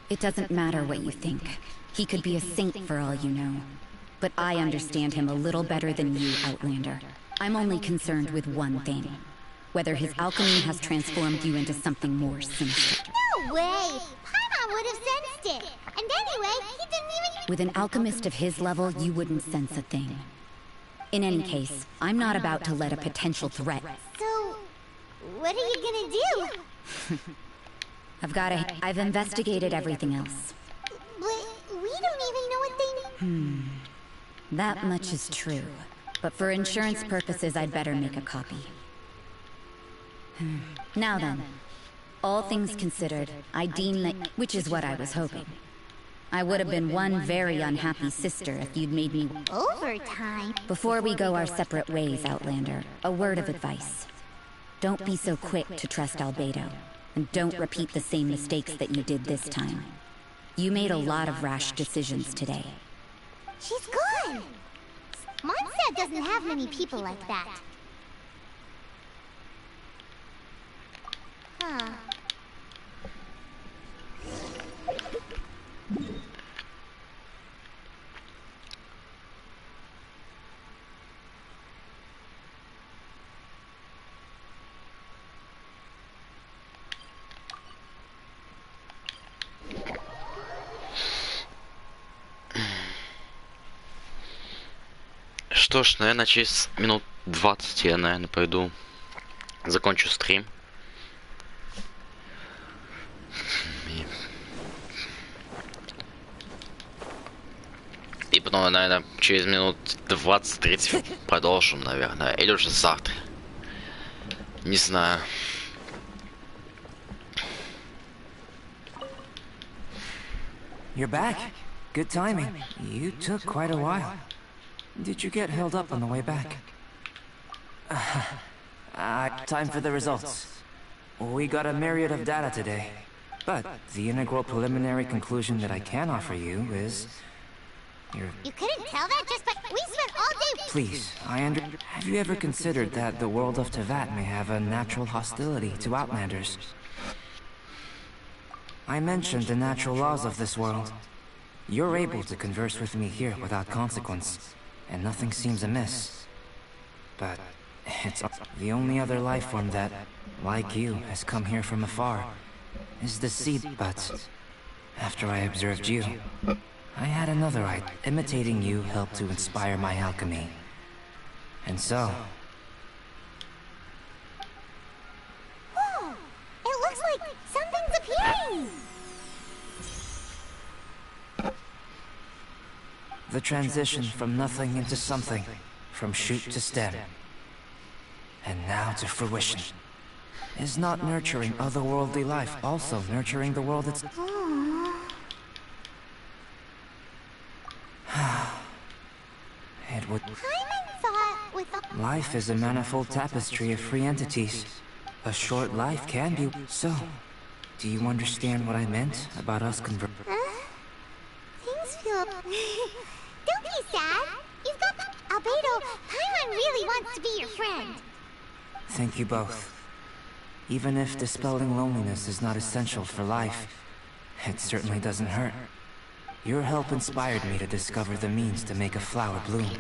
It doesn't matter what you think. He could be a saint for all you know. But I understand him a little better than you, Outlander. I'm only concerned with one thing. Whether his alchemy has transformed you into something more sinister. No way! Paimon would have sensed it! And anyway, he didn't even... With an alchemist of his level, you wouldn't sense a thing. In any case, I'm not about to let a potential threat... So... what are you gonna do? I've investigated everything else. But we don't even know what they... That much is true. But for insurance purposes, I'd better make a copy. Now then, all things considered, I deem that... Which is what I was hoping. I would have been one very unhappy sister if you'd made me... Overtime? Before we go our separate ways, Outlander, a word of advice. Don't be so quick to trust Albedo, and don't repeat the same mistakes that you did this time. You made a lot of rash decisions today. She's good! Mondstadt doesn't have many people like that. Huh. Что ж, наверное, через минут 20 я, наверное, пойду закончу стрим. И потом, наверное, через минут 20-30 продолжим, наверное. Или уже завтра. Не знаю. You're back. Good timing. You took quite a while. Did you get held up on the way back? Time for the results. We got a myriad of data today. But the integral preliminary conclusion that I can offer you is... You couldn't tell that just by... We spent all day... Please, have you ever considered that the world of Tevat may have a natural hostility to Outlanders? I mentioned the natural laws of this world. You're able to converse with me here without consequence, and nothing seems amiss. But it's the only other life form that, like you, has come here from afar, is the seed. But after I observed you, I had another idea. Imitating you helped to inspire my alchemy. And so... Whoa! It looks like something's appearing! The transition from nothing into something, from shoot to stem, and now to fruition, is not nurturing otherworldly life, also nurturing the world itself. It would... Life is a manifold tapestry of free entities. A short life can be... So, do you understand what I meant about us converting? Things feel... Don't be sad. You've got... Albedo, Paimon really wants to be your friend. Thank you both. Even if dispelling loneliness is not essential for life, it certainly doesn't hurt. Your help inspired me to discover the means to make a flower bloom.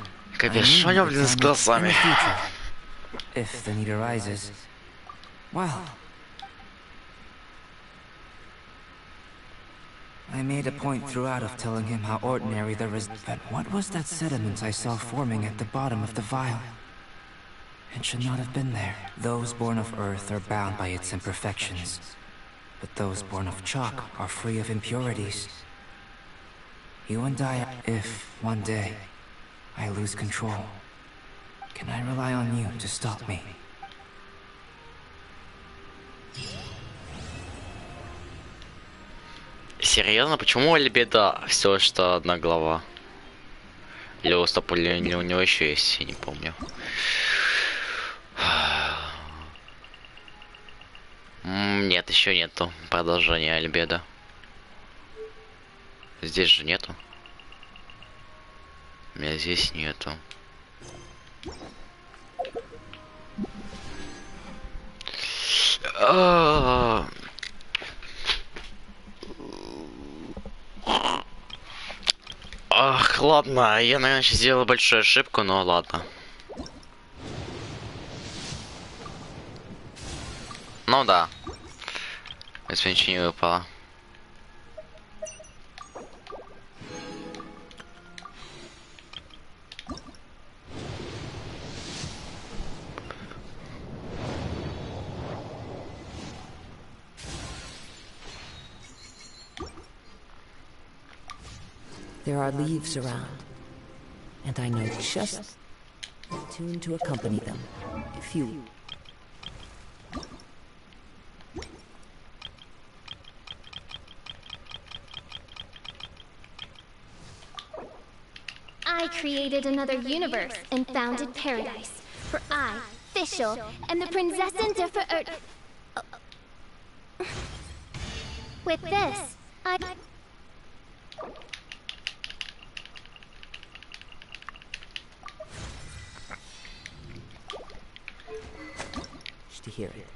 If the need arises, well... I made a point throughout of telling him how ordinary the But what was that sediment I saw forming at the bottom of the vial? It should not have been there. Those born of Earth are bound by its imperfections. But those born of chalk are free of impurities. You and I, if one day I lose control, can I rely on you to stop me? Серьезно? Почему у Альбеда все что одна глава? Или у у него еще есть, я не помню. Нет, еще нету продолжения Альбеда. Здесь же нету. У меня здесь нету. Ах, ладно, я, наверное, сейчас сделал большую ошибку, но ладно. Ну да. Если ничего не выпало. There are leaves around, and I know just the tune to accompany them. If you... I created another universe and founded paradise. For I, Fischl, am the Prinzessin der With this, I... Just to hear it.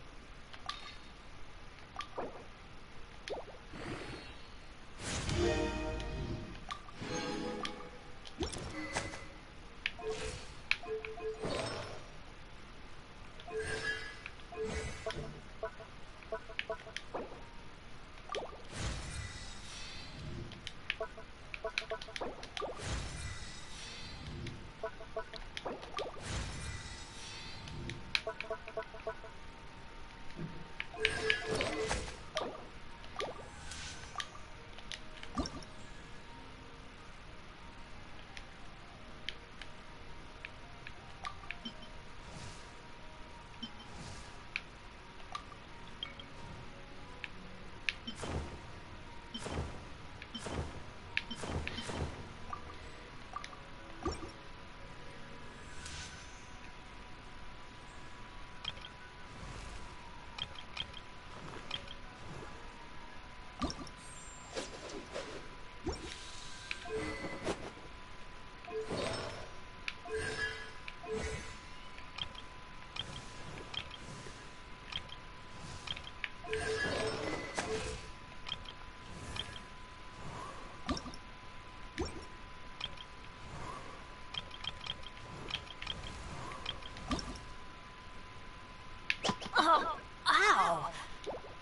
Oh, ow!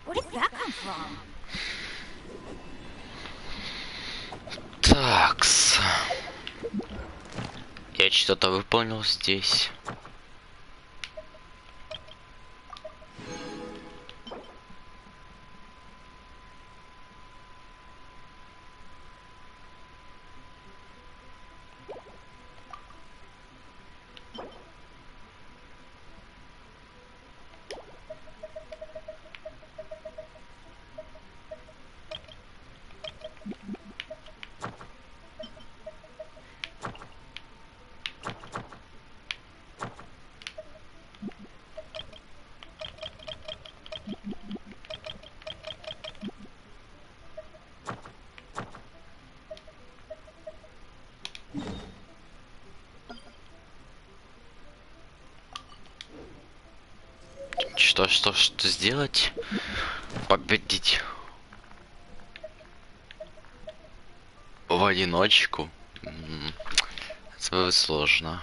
Where did that come from? Такс. Я что-то выполнил здесь. Что сделать? Победить в одиночку? Это будет сложно.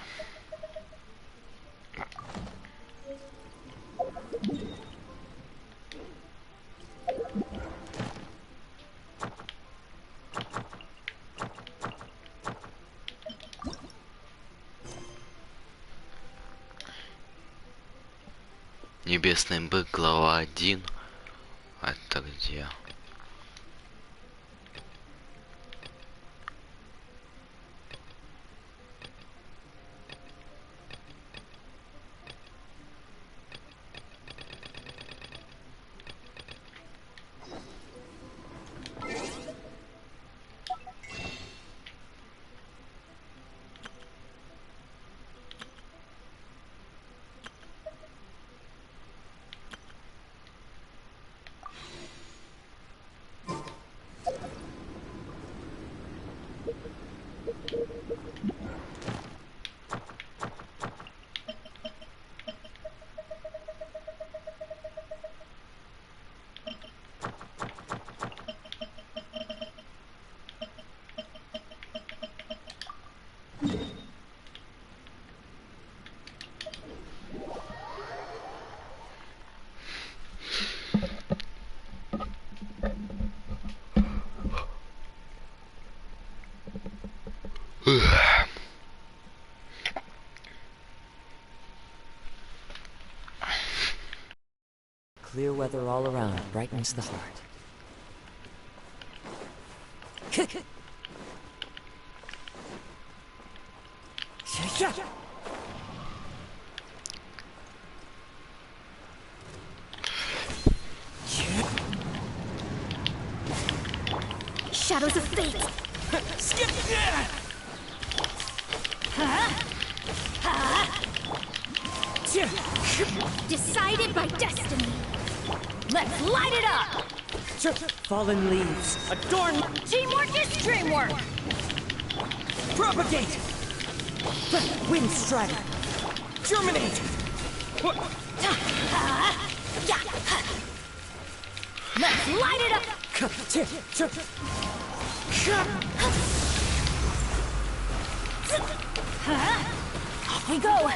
Небесный бык, глава 1. Это где? Clear weather all around brightens the heart. Shadows of fate! Skip! Decided by destiny. Let's light it up! Fallen leaves. Adorn. Teamwork is dreamwork! Propagate. Wind strider. Germinate. Let's light it up! Off we go!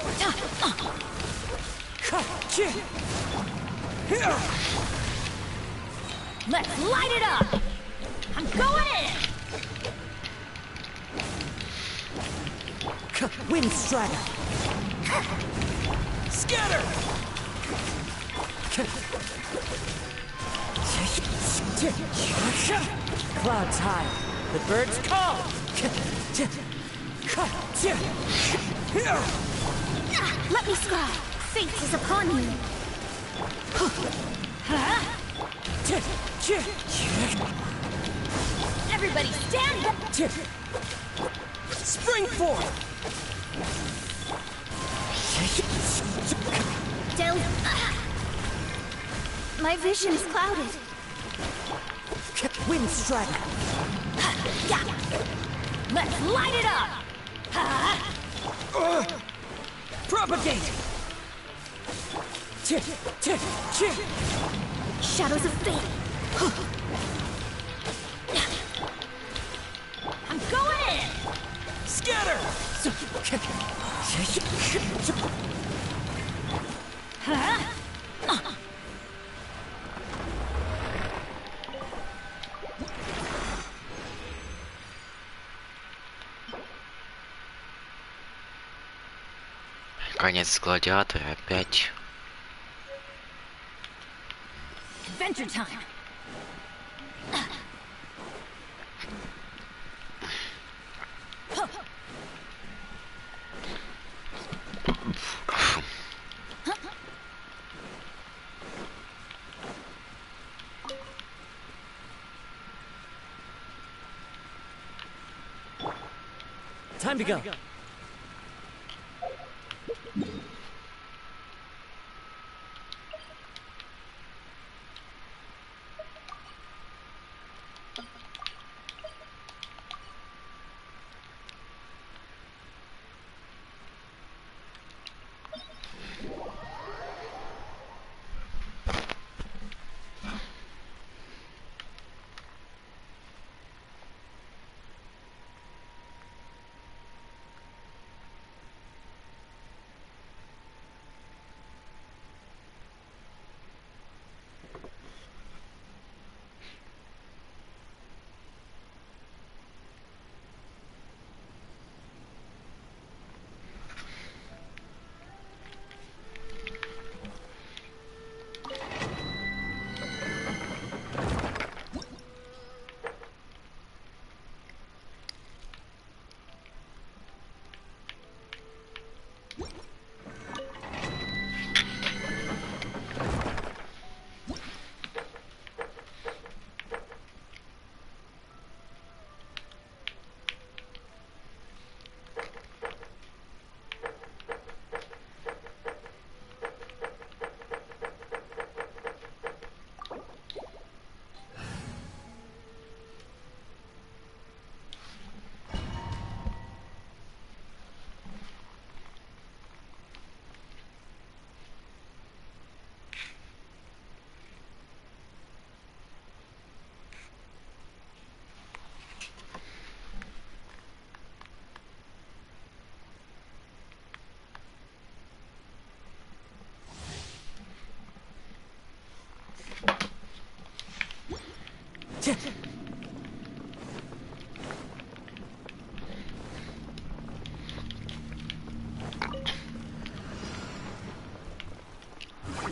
Let's light it up! I'm going in! Wind strider. Scatter! Clouds high. The birds call. Let me scry! Fate is upon you! Everybody stand up! Spring forth! My vision is clouded. Wind strider. Let's light it up! Propagate! Shadows of fate. I'm going in! Scatter! Конец гладиатора опять. Adventure time. Time to go.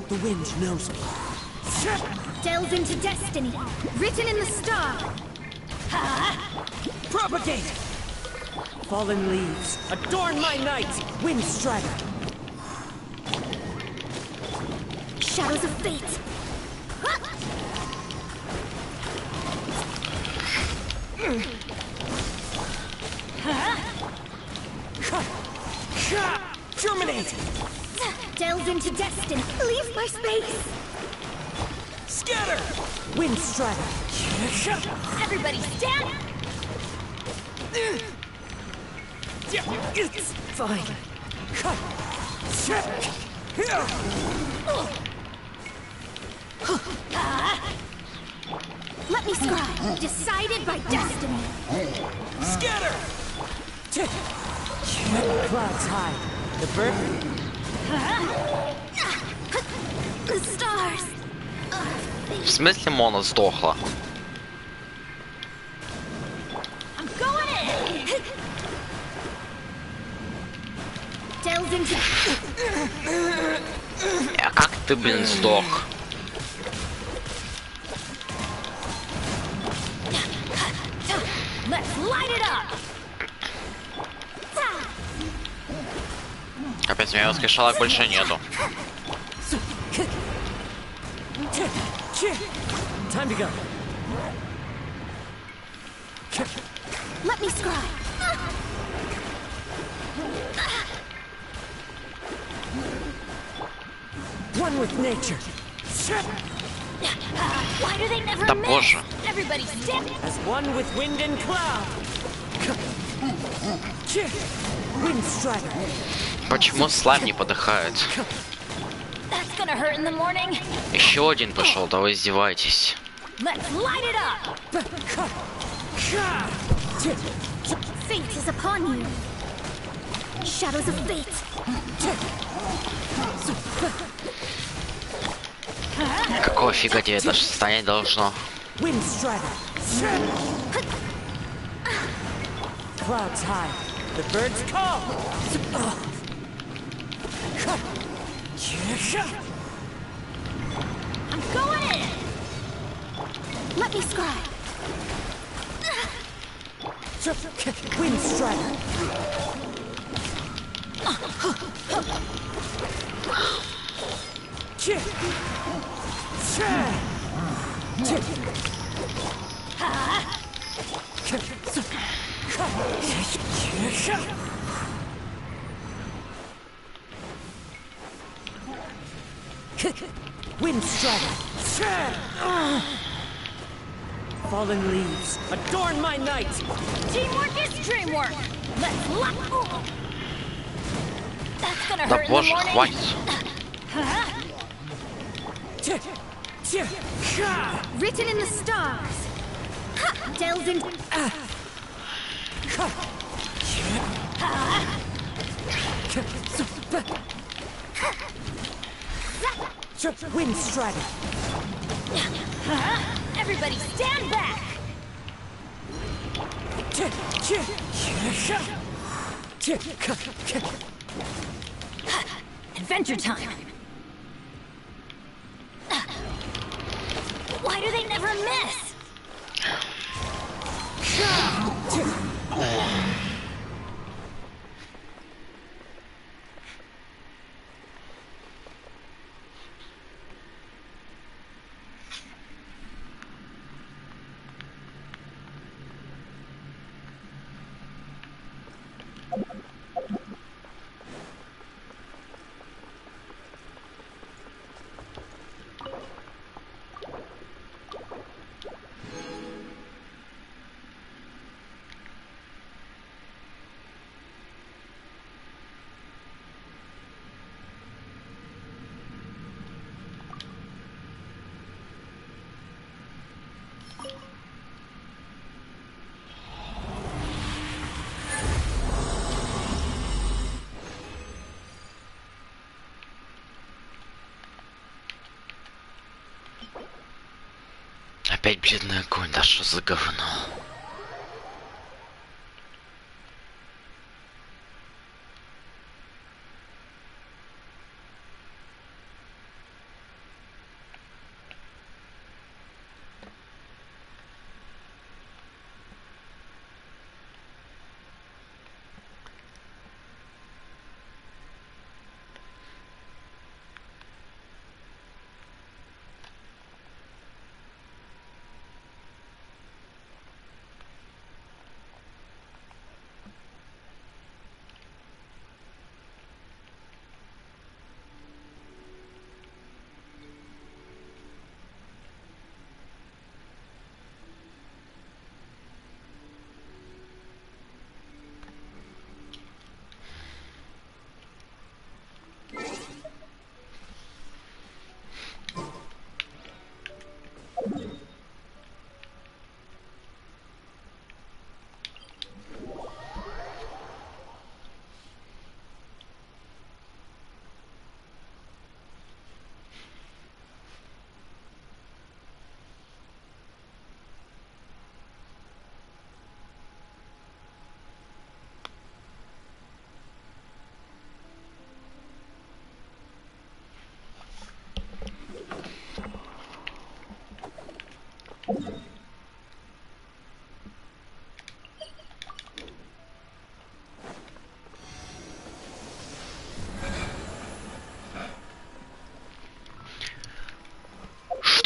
The wind knows me. Delve into destiny, written in the star. Propagate! Fallen leaves, adorn my night! Wind strider! Shadows of fate. Germinate! Delve into destiny. Leave my space. Scatter! Wind strider! Everybody stand! It's fine. Let me scribe. Decided by destiny. Scatter! Clouds high. The bird? The stars. В смысле Мона сдохла? I'm going in! Delve into... А как ты, блин, сдох? Let's light it up! Опять мировских шалок больше нету. Time to go. Let me scribe. One with nature. Why do they never Да miss? боже. Everybody stand! As one with wind and cloud. Wind strider. Почему слайм не подыхает? That's gonna hurt in the morning. Еще один пошел, да вы издеваетесь. Let's light it up! Fate is upon you. Shadows of fate. Какого фига тебе это состояние должно? Wind strider. Clouds high. The birds call. I'm going in! Let me scribe. Wind strider. Wind strider. Fallen leaves adorn my night. Teamwork is dreamwork! Let's lock. That's gonna Да hurt in the боже, morning. хватит. Written in the stars. Delve into... Wind strider. Everybody stand back! Adventure time! Why do they never miss? Опять бледный огонь, да что за говно?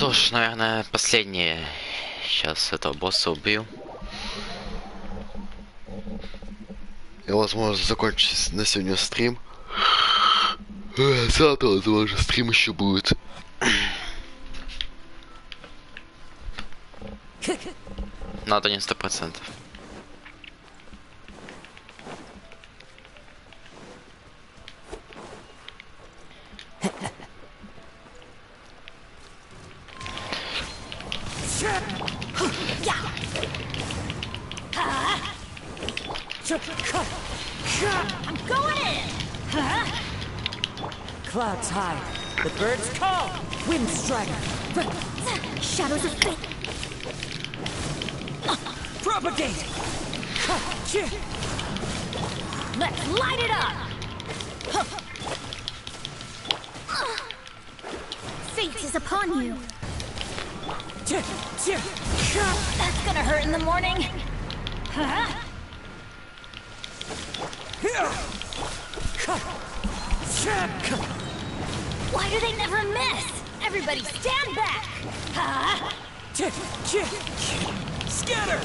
что ж, наверное, последнее. Сейчас этого босса убью. И, возможно, закончить на сегодня стрим. Завтра, возможно, стрим еще будет. Но это не 100%. I'm going in! Clouds high. The birds call. Wind strider. Shadows of fate. Propagate. Let's light it up! Fate is upon you. That's gonna hurt in the morning. Why do they never miss? Everybody stand back! Scatter.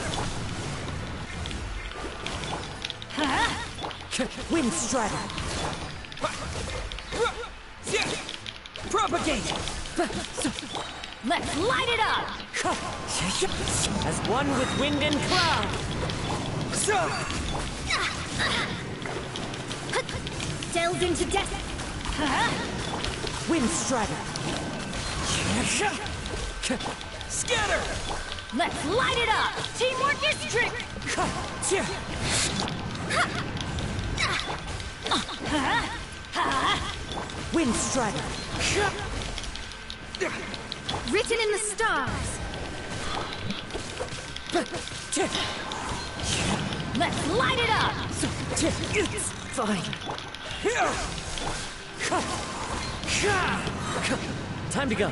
Wind strider. Propagate. Let's light it up! As one with wind and cloud. Delve into death! Wind strider. Scatter! Let's light it up! Teamwork is strength! Wind strider. Written in the stars! Let's light it up! Fine. Time to go.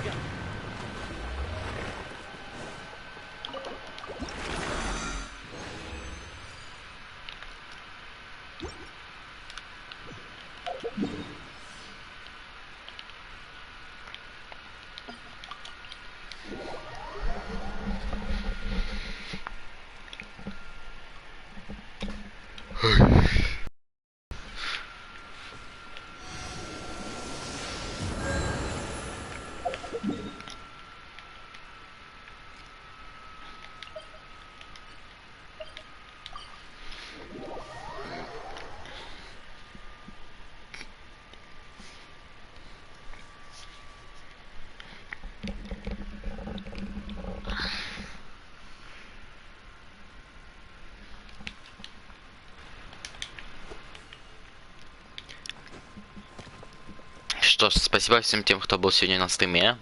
Что ж, спасибо всем тем, кто был сегодня на стриме,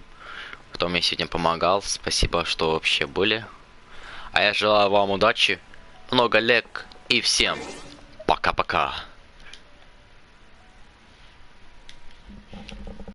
кто мне сегодня помогал. Спасибо, что вообще были. А я желаю вам удачи, много лек и всем пока-пока.